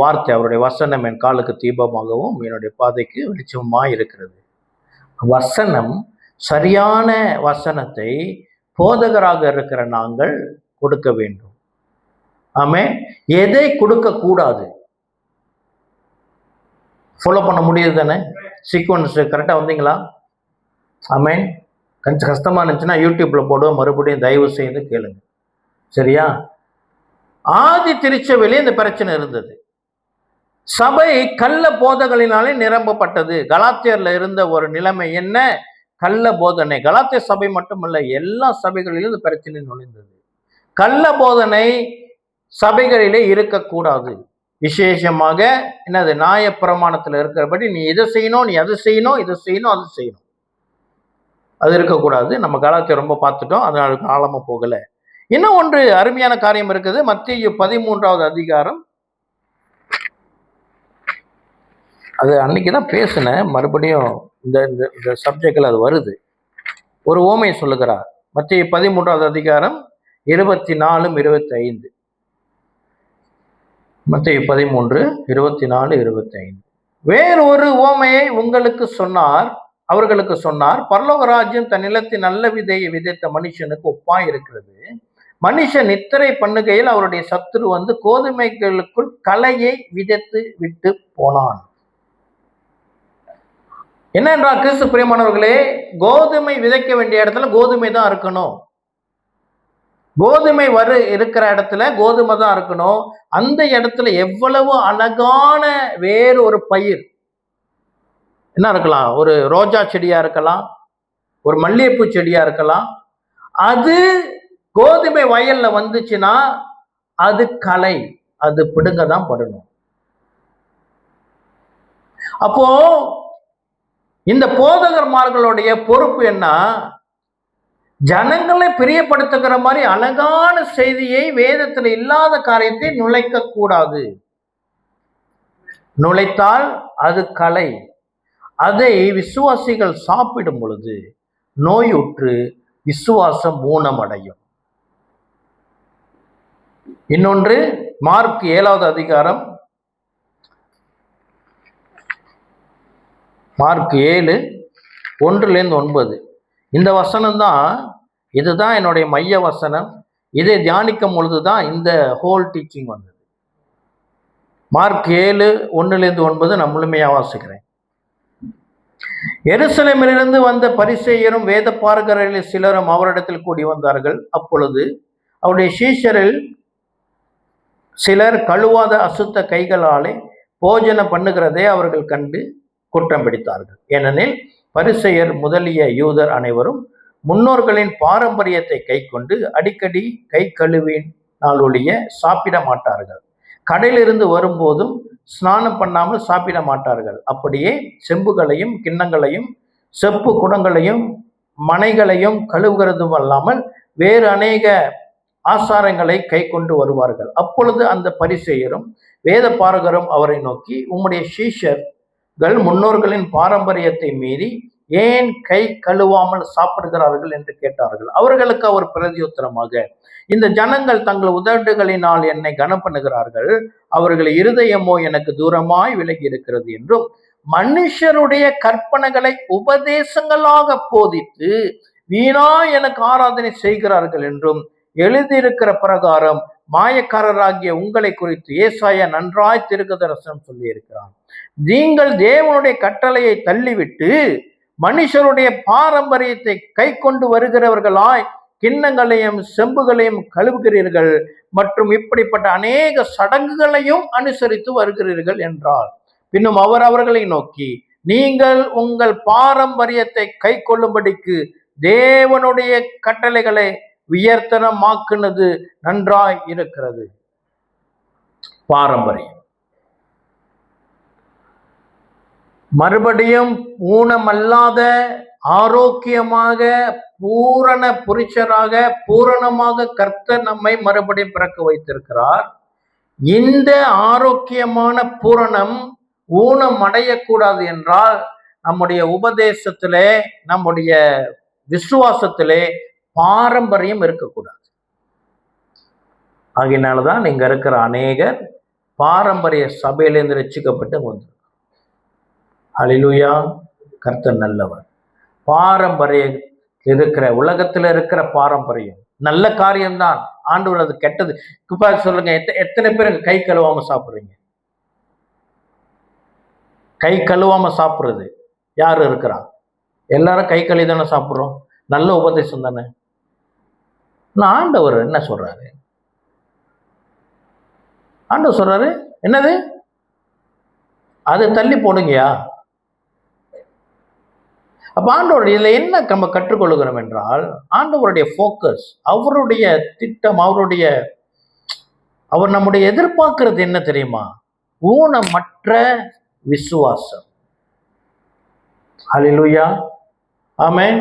வார்த்தை, அவருடைய வசனம் என் காலுக்கு தீபமாகவும் என்னுடைய பாதைக்கு வெளிச்சமாய் இருக்கிறது. வசனம், சரியான வசனத்தை போதகராக இருக்கிற நாங்கள் கொடுக்க வேண்டும். ஆமென். எதை கொடுக்க கூடாது? ஃபாலோ பண்ண முடியுது தானே? சீக்வன்ஸ் கரெக்டா வந்தீங்களா? ஆமென். கொஞ்சம் கஷ்டமா இருந்துச்சுன்னா யூடியூப்ல போடுவோம், மறுபடியும் தயவு செய்து கேளுங்க. சரியா? ஆதி திருச்சபையிலே இந்த பிரச்சனை இருந்தது. சபை கள்ள போதகளினாலே நிரம்பப்பட்டது. கலாத்தியர்ல இருந்த ஒரு நிலைமை என்ன? கள்ள போதனை. கலாத்திய சபை மட்டுமல்ல, எல்லா சபைகளிலும் இந்த பிரச்சனை நுழைந்தது. கள்ள போதனை சபைகளிலே இருக்கக்கூடாது. விசேஷமாக என்னது? நியாயப்பிரமாணத்தில் இருக்கிறபடி நீ இதை செய்யணும், நீ அதை செய்யணும், இதை செய்யணும், அது செய்யணும், அது இருக்கக்கூடாது. நம்ம கலாத்தியம் ரொம்ப பார்த்துட்டோம், அதனால ஆழமா போகல. இன்னும் ஒன்று அருமையான காரியம் இருக்குது. மத்தேயு 13வது அதிகாரம். அது அன்னைக்கு தான் பேசினேன், மறுபடியும் இந்த சப்ஜெக்டில் அது வருது. ஒரு ஓமையை சொல்லுகிறார். மத்தேயு 13வது அதிகாரம் 24, 25. மத்தேயு 13, 24, 25. வேறொரு ஓமையை அவர்களுக்கு சொன்னார். பரலோக ராஜ்யம் தன் நிலத்தின் நல்ல விதையை விதைத்த மனுஷனுக்கு ஒப்பாய் இருக்கிறது. மனுஷன் நித்திரை பண்ணுகையில் அவருடைய சத்துரு வந்து கோதுமைகளுக்குள் களையை விதைத்து விட்டு போனான். என்னென்றால், கிறிஸ்து பிரியமானவர்களே, கோதுமை விதைக்க வேண்டிய இடத்துல கோதுமை தான் இருக்கணும். கோதுமை இருக்கிற இடத்துல கோதுமை தான் இருக்கணும். அந்த இடத்துல எவ்வளவு அழகான வேறு ஒரு பயிர் என்ன இருக்கலாம்? ஒரு ரோஜா செடியா இருக்கலாம், ஒரு மல்லிகைப்பூ செடியா இருக்கலாம். அது கோதுமை வயல்ல வந்துச்சுன்னா அது களை, அது பிடுங்க தான் படணும். அப்போ இந்த போதகர்மார்களுடைய பொறுப்பு என்ன? ஜனங்களை பிரியப்படுத்துகிற மாதிரி அழகான செய்தியை, வேதத்தில் இல்லாத காரியத்தை நுழைக்க கூடாது. நுழைத்தால் அது களை. அதை விசுவாசிகள் சாப்பிடும் பொழுது நோயுற்று விசுவாசம் ஊனமடையும். இன்னொன்று, மார்க் 7வது அதிகாரம், மார்க் 7, 1-9. இந்த வசனம் தான், இதுதான் என்னுடைய மைய வசனம். இதை தியானிக்கும் பொழுதுதான் இந்த ஹோல் டீச்சிங் வந்தது. மார்க் 7, 1-9 நான் முழுமையாக வாசிக்கிறேன். எருசலேமிலிருந்து வந்த பரிசேயரும் வேத பார்க்கரில் சிலரும் அவரிடத்தில் கூடி வந்தார்கள். அப்பொழுது அவருடைய சீஷரில் சிலர் கழுவாத அசுத்த கைகளாலே போஜனம் பண்ணுகிறதை அவர்கள் கண்டு குற்றம் பிடித்தார்கள். ஏனெனில் பரிசேயர் முதலிய யூதர் அனைவரும் முன்னோர்களின் பாரம்பரியத்தை கை கொண்டு அடிக்கடி கை கழுவினால் ஒழிய சாப்பிட மாட்டார்கள். கடையிலிருந்து வரும்போதும் ஸ்நானம் பண்ணாமல் சாப்பிட மாட்டார்கள். அப்படியே செம்புகளையும் கிண்ணங்களையும் செப்பு குடங்களையும் மனைகளையும் கழுவுகிறதும் அல்லாமல் வேறு அநேக ஆசாரங்களை கை கொண்டு வருவார்கள். அப்பொழுது அந்த பரிசேயரும் வேத பாரகரும் அவரை நோக்கி, உம்முடைய சீஷர்கள் முன்னோர்களின் பாரம்பரியத்தை மீறி ஏன் கை கழுவாமல் சாப்பிடுகிறார்கள் என்று கேட்டார்கள். அவர்களுக்கு அவர் பிரதியுத்தரமாக, இந்த ஜனங்கள் தங்கள் உதடுகளினால் என்னை கனம் பண்ணுகிறார்கள், அவர்கள் இருதயமோ எனக்கு தூரமாய் விலகி இருக்கிறது என்றும், மனுஷருடைய கற்பனைகளை உபதேசங்களாக போதித்து வீணா எனக்கு ஆராதனை செய்கிறார்கள் என்றும் எழுதியிருக்கிற பிரகாரம் மாயக்காரராகிய உங்களை குறித்து ஏசாயா நன்றாய் தீர்க்கதரிசனம் சொல்லி இருக்கிறான். நீங்கள் தேவனுடைய கட்டளையை தள்ளிவிட்டு மனுஷருடைய பாரம்பரியத்தை கை கொண்டு வருகிறவர்களாய் கிண்ணங்களையும் செம்புகளையும் கழுவுகிறீர்கள் மற்றும் இப்படிப்பட்ட அநேக சடங்குகளையும் அனுசரித்து வருகிறீர்கள் என்றார். பின்னும் அவர் அவர்களை நோக்கி, நீங்கள் உங்கள் பாரம்பரியத்தை கை கொள்ளும்படிக்கு தேவனுடைய கட்டளைகளை உயர்த்தனமாக்குனது நன்றாய் இருக்கிறது. பாரம்பரியம் மறுபடியும் ஊனமல்லாத ஆரோக்கியமாக பூரண புருஷராக பூரணமாக கர்த்தர் நம்மை மறுபடியும் பிறக்க வைத்திருக்கிறார். இந்த ஆரோக்கியமான பூரணம் ஊனம் அடையக்கூடாது என்றால் நம்முடைய உபதேசத்திலே நம்முடைய விசுவாசத்திலே பாரம்பரியம் இருக்கக்கூடாது. ஆகையினால்தான் இங்க இருக்கிற அநேகர் பாரம்பரிய சபையிலிருந்து ரட்சிக்கப்பட்டு வந்து, ஹல்லேலூயா, கர்த்தர் நல்லவர். பாரம்பரியம் இருக்கிற உலகத்துல இருக்கிற பாரம்பரியம் நல்ல காரியம்தான், ஆண்டவர் அது கெட்டது. சொல்லுங்க, எத்தனை பேர் கை கழுவாம சாப்பிடுறீங்க? கை கழுவாம சாப்பிடுறது யாரு இருக்கிறா? எல்லாரும் கை கழுவி தானே சாப்பிட்றோம். நல்ல உபதேசம் தானே. ஆண்டவர் என்ன சொல்றாரு? ஆண்டவர் சொல்றாரு என்னது? அதை தள்ளி போடுங்கயா. அப்ப ஆண்டவர் இதுல என்ன நம்ம கற்றுக்கொள்கிறோம் என்றால், ஆண்டவருடைய போக்கஸ், அவருடைய திட்டம், அவர் நம்முடைய எதிர்பார்க்கிறது என்ன தெரியுமா? ஊனமற்ற விசுவாசம். ஹல்லேலூயா, ஆமென்.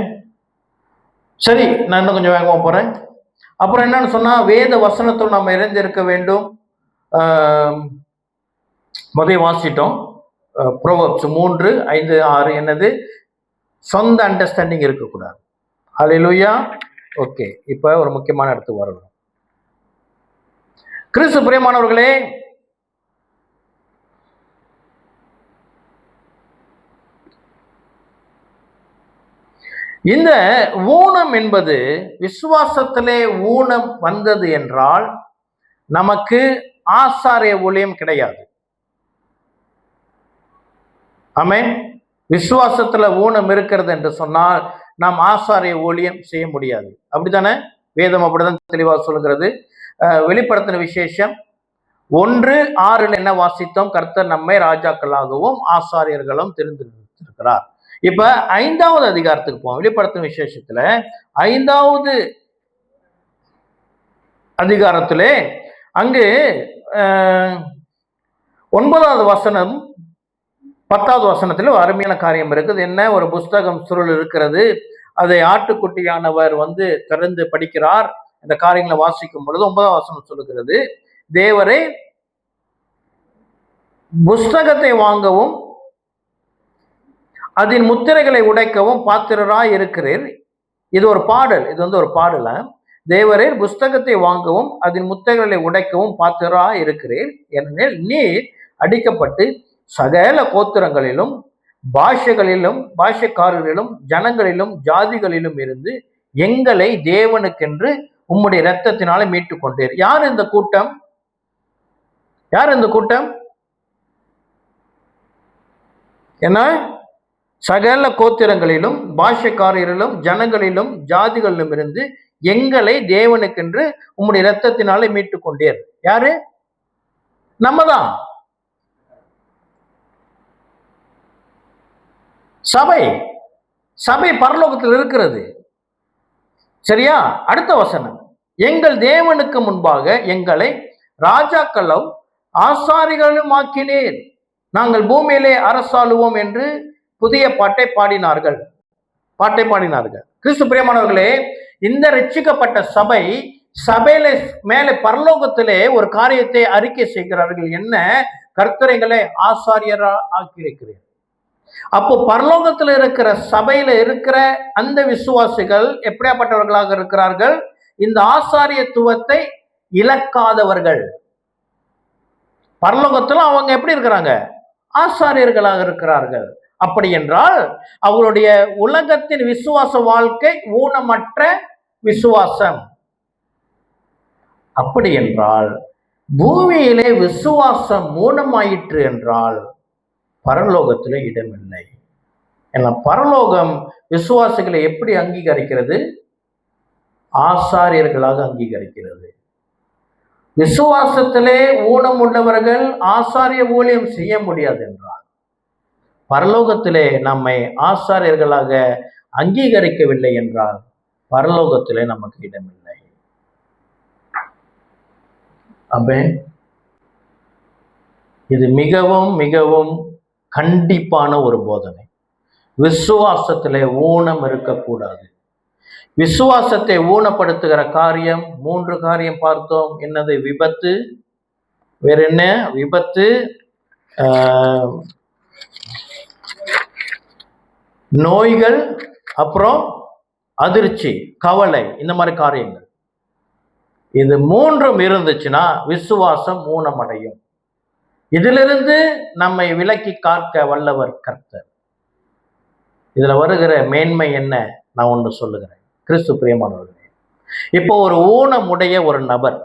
சரி, நான் இன்னும் கொஞ்சம் வேகமா போறேன். அப்புறம் என்னன்னு சொன்னா, வேத வசனத்தில் நம்ம இணைந்திருக்க வேண்டும். முதல் வாசிட்டோம், ப்ரோவர்ப்ஸ் 3:5-6. என்னது? சொந்த அண்டர்ஸ்டாண்டிங் இருக்கக்கூடாது. ஹல்லேலூயா. ஓகே, இப்ப ஒரு முக்கியமான இடத்துக்கு வரணும். கிறிஸ்து பிரியமானவர்களே, இந்த ஊனம் என்பது, விசுவாசத்திலே ஊனம் வந்தது என்றால் நமக்கு ஆசாரிய ஊழியம் கிடையாது. ஆமென். விசுவாசத்துல ஊனம் இருக்கிறது என்று சொன்னால் நாம் ஆசாரிய ஊழியம் செய்ய முடியாது. அப்படித்தானே? வேதம் அப்படிதான் தெளிவாக சொல்கிறது. வெளிப்படுத்தின விசேஷம் 1:6 என்ன வாசித்தோம்? கர்த்தர் நம்மை ராஜாக்களாகவும் ஆசாரியர்களும் தெரிந்திருக்கிறார். இப்ப 5வது அதிகாரத்துக்கு போவோம். வெளிப்படுத்தின விசேஷத்துல 5வது அதிகாரத்திலே அங்கு 9வது வசனம் 10வது வசனத்துல ஒரு அருமையான காரியம் இருக்குது. என்ன? ஒரு புஸ்தகம் சுருள் இருக்கிறது, அதை ஆட்டுக்குட்டியானவர் திறந்து படிக்கிறார். இந்த காரியங்களை வாசிக்கும் பொழுது 9வது வசனம் சொல்லுகிறது, தேவரே புஸ்தகத்தை வாங்கவும் அதன் முத்திரைகளை உடைக்கவும் பாத்திரராய் இருக்கிறீர். இது ஒரு பாடல், இது ஒரு பாடல. தேவரே புஸ்தகத்தை வாங்கவும் அதன் முத்திரைகளை உடைக்கவும் பாத்திரராய் இருக்கிறீர். ஏனெனில் நீர் அடிக்கப்பட்டு சகல கோத்திரங்களிலும் பாஷைகளிலும் பாஷைக்காரர்களிலும் ஜனங்களிலும் ஜாதிகளிலும் இருந்து எங்களை தேவனுக்கென்று உம்முடைய இரத்தத்தினால மீட்டு கொண்டீர். யார் இந்த கூட்டம்? யார் இந்த கூட்டம்? என்ன? சகல கோத்திரங்களிலும் பாஷைக்காரரிலும் ஜனங்களிலும் ஜாதிகளிலும் இருந்து எங்களை தேவனுக்கென்று உம்முடைய இரத்தத்தினாலே மீட்டு கொண்டீர். யாரு? நம்ம தான். சபை சபை பரலோகத்தில் இருக்கிறது. சரியா? அடுத்த வசனம், எங்கள் தேவனுக்கு முன்பாக எங்களை ராஜாக்களும் ஆசாரிகளும் ஆக்கினீர், நாங்கள் பூமியிலே அரசாளுவோம் என்று புதிய பாட்டை பாடினார்கள். கிறிஸ்து பிரியமானவர்களே, இந்த ரட்சிக்கப்பட்ட சபையில மேலே பரலோகத்திலே ஒரு காரியத்தை அறிக்கை செய்கிறார்கள். என்ன? கர்த்தரைகளை ஆசாரியரா ஆக்கியிருக்கிறேன். அப்போ பரலோகத்தில் இருக்கிற சபையில இருக்கிற அந்த விசுவாசிகள் எப்படியாப்பட்டவர்களாக இருக்கிறார்கள்? இந்த ஆசாரியத்துவத்தை இழக்காதவர்கள். பரலோகத்துல அவங்க எப்படி இருக்கிறாங்க? ஆசாரியர்களாக இருக்கிறார்கள். அப்படி என்றால் அவங்களுடைய உலகத்தின் விசுவாச வாழ்க்கை ஊனமற்ற விசுவாசம். அப்படி என்றால் பூமியிலே விசுவாசம் ஊனமாயிற்று என்றால் பரலோகத்திலே இடமில்லை. ஏன்னா பரலோகம் விசுவாசிகளை எப்படி அங்கீகரிக்கிறது? ஆசாரியர்களாக அங்கீகரிக்கிறது. விசுவாசத்திலே ஊனம் உள்ளவர்கள் ஆசாரிய ஊழியம் செய்ய முடியாது என்றால் பரலோகத்திலே நம்மை ஆசாரியர்களாக அங்கீகரிக்கவில்லை என்றால் பரலோகத்திலே நமக்கு இடமில்லை. அப்ப இது மிகவும் மிகவும் கண்டிப்பான ஒரு போதனை. விசுவாசத்திலே ஊனம் இருக்கக்கூடாது. விசுவாசத்தை ஊனப்படுத்துகிற காரியம் 3 காரியம் பார்த்தோம். என்னது? விபத்து, வேற என்ன? விபத்து, நோய்கள், அப்புறம் அதிர்ச்சி, கவலை, இந்த மாதிரி காரியங்கள். இது 3ம் இருந்துச்சுன்னா விசுவாசம் ஊனமடையும். இதிலிருந்து நம்மை விலக்கி காக்க வல்லவர் கர்த்தர். இதுல வருகிற மேன்மை என்ன? நான் ஒன்று சொல்லுகிறேன். கிறிஸ்து பிரியமானவர்களே, இப்போ ஒரு ஊனமுடைய ஒரு நபர்,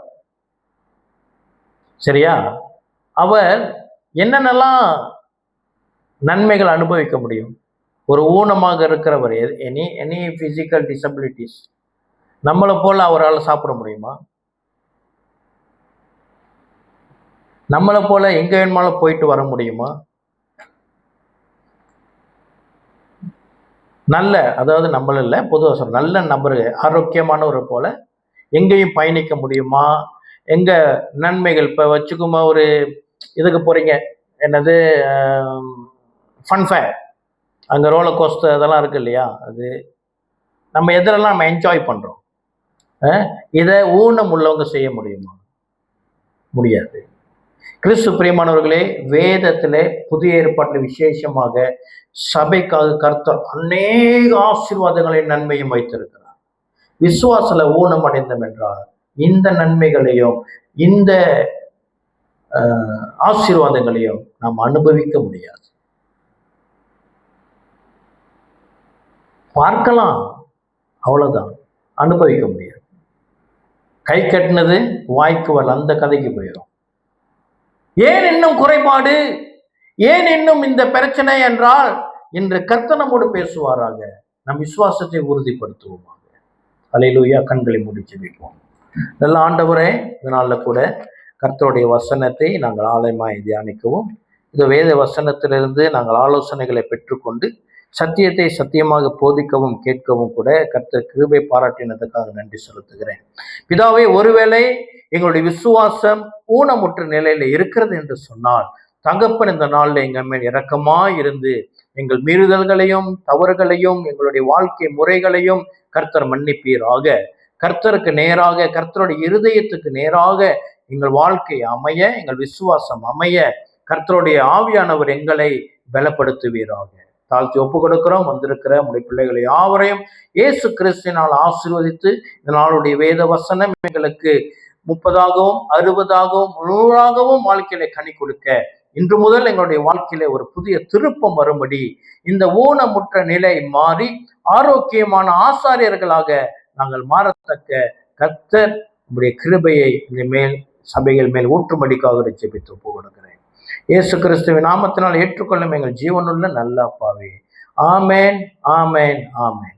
சரியா, அவர் என்னென்னலாம் நன்மைகள் அனுபவிக்க முடியும்? ஒரு ஊனமாக இருக்கிறவர், எனி பிசிக்கல் டிசபிலிட்டிஸ், நம்மளை போல அவரால் சாப்பிட முடியுமா? நம்மளை போல எங்க வேணுமாலும் போயிட்டு வர முடியுமா? நல்ல, அதாவது நம்மள இல்லை, பொதுவாக சொல்ற நல்ல நபர், ஆரோக்கியமானவர் போல எங்கேயும் பயணிக்க முடியுமா? எங்க நன்மைகள் இப்போ வச்சுக்குமா, ஒரு இதுக்கு போறீங்க, என்னது, ஃபன்ஃபேர், அங்கே ரோலர் கோஸ்டர் அதெல்லாம் இருக்கு இல்லையா, அது நம்ம எதிரெல்லாம் நம்ம என்ஜாய் பண்ணுறோம். இதை ஊனம் உள்ளவங்க செய்ய முடியுமா? முடியாது. கிறிஸ்து பிரியமானவர்களே, வேதத்திலே புதிய ஏற்பாட்டில் விசேஷமாக சபைக்காக கர்த்தர் அநேக ஆசீர்வாதங்களையும் நன்மையும் வைத்திருக்கிறார். விசுவாசல ஊனம் அடைந்தோம் என்றால் இந்த நன்மைகளையும் இந்த ஆசீர்வாதங்களையும் நாம் அனுபவிக்க முடியாது. பார்க்கலாம், அவ்வளவுதான், அனுபவிக்க முடியாது. கை கட்டினது வாய்க்கு வரல, அந்த கதைக்கு போயிடும். ஏன் இன்னும் குறைபாடு, ஏன் இன்னும் இந்த பிரச்சனை என்றால் இன்று கர்த்தர் நம்மோடு பேசுவாராக. நம் விசுவாசத்தை உறுதிப்படுத்துவோமாக. அல்லேலூயா. கண்களை மூடி ஜெபிப்போம். நல்ல ஆண்டவரே, இதனால கூட கர்த்தருடைய வசனத்தை நாங்கள் ஆழமாய் தியானிக்கவும், இந்த வேத வசனத்திலிருந்து நாங்கள் ஆலோசனைகளை பெற்றுக்கொண்டு சத்தியத்தை சத்தியமாக போதிக்கவும் கேட்கவும் கூட கர்த்தர் கிருபை பாராட்டினதுக்காக நன்றி செலுத்துகிறேன். பிதாவே, ஒருவேளை எங்களுடைய விசுவாசம் ஊனமுற்ற நிலையில இருக்கிறது என்று சொன்னால் தகப்பன் இந்த நாளில் எங்கள் மேல் இரக்கமாய் இருந்து எங்கள் மீறுதல்களையும் தவறுகளையும் எங்களுடைய வாழ்க்கை முறைகளையும் கர்த்தர் மன்னிப்பீராக. கர்த்தருக்கு நேராக, கர்த்தருடைய இருதயத்துக்கு நேராக எங்கள் வாழ்க்கை அமைய, எங்கள் விசுவாசம் அமைய கர்த்தருடைய ஆவியானவர் எங்களை பலப்படுத்துவீராக. தாழ்த்தி ஒப்பு கொடுக்கிறோம். வந்திருக்கிற நம்முடைய பிள்ளைகளை யாவரையும் இயேசு கிறிஸ்துவினால் ஆசீர்வதித்து இந்த நாளுடைய வேத வசனம் எங்களுக்கு 30ஆகவும் 60ஆகவும் 100ஆகவும் வாழ்க்கையில கனி கொடுக்க, இன்று முதல் எங்களுடைய வாழ்க்கையில ஒரு புதிய திருப்பம் வரும்படி இந்த ஊனமுற்ற நிலை மாறி ஆரோக்கியமான ஆசாரியர்களாக நாங்கள் மாறத்தக்க கர்த்தர் நம்முடைய கிருபையை இந்த மேல் சபைகள் மேல் ஊற்றும்படிக்காக ஜெபித்து ஒப்பு கொடுக்கிறேன். இயேசு கிறிஸ்துவின் நாமத்தினால் ஏற்றுக்கொள்ளும் எங்கள் ஜீவனுள்ள நல்ல அப்பாவே, ஆமேன், ஆமேன், ஆமேன்.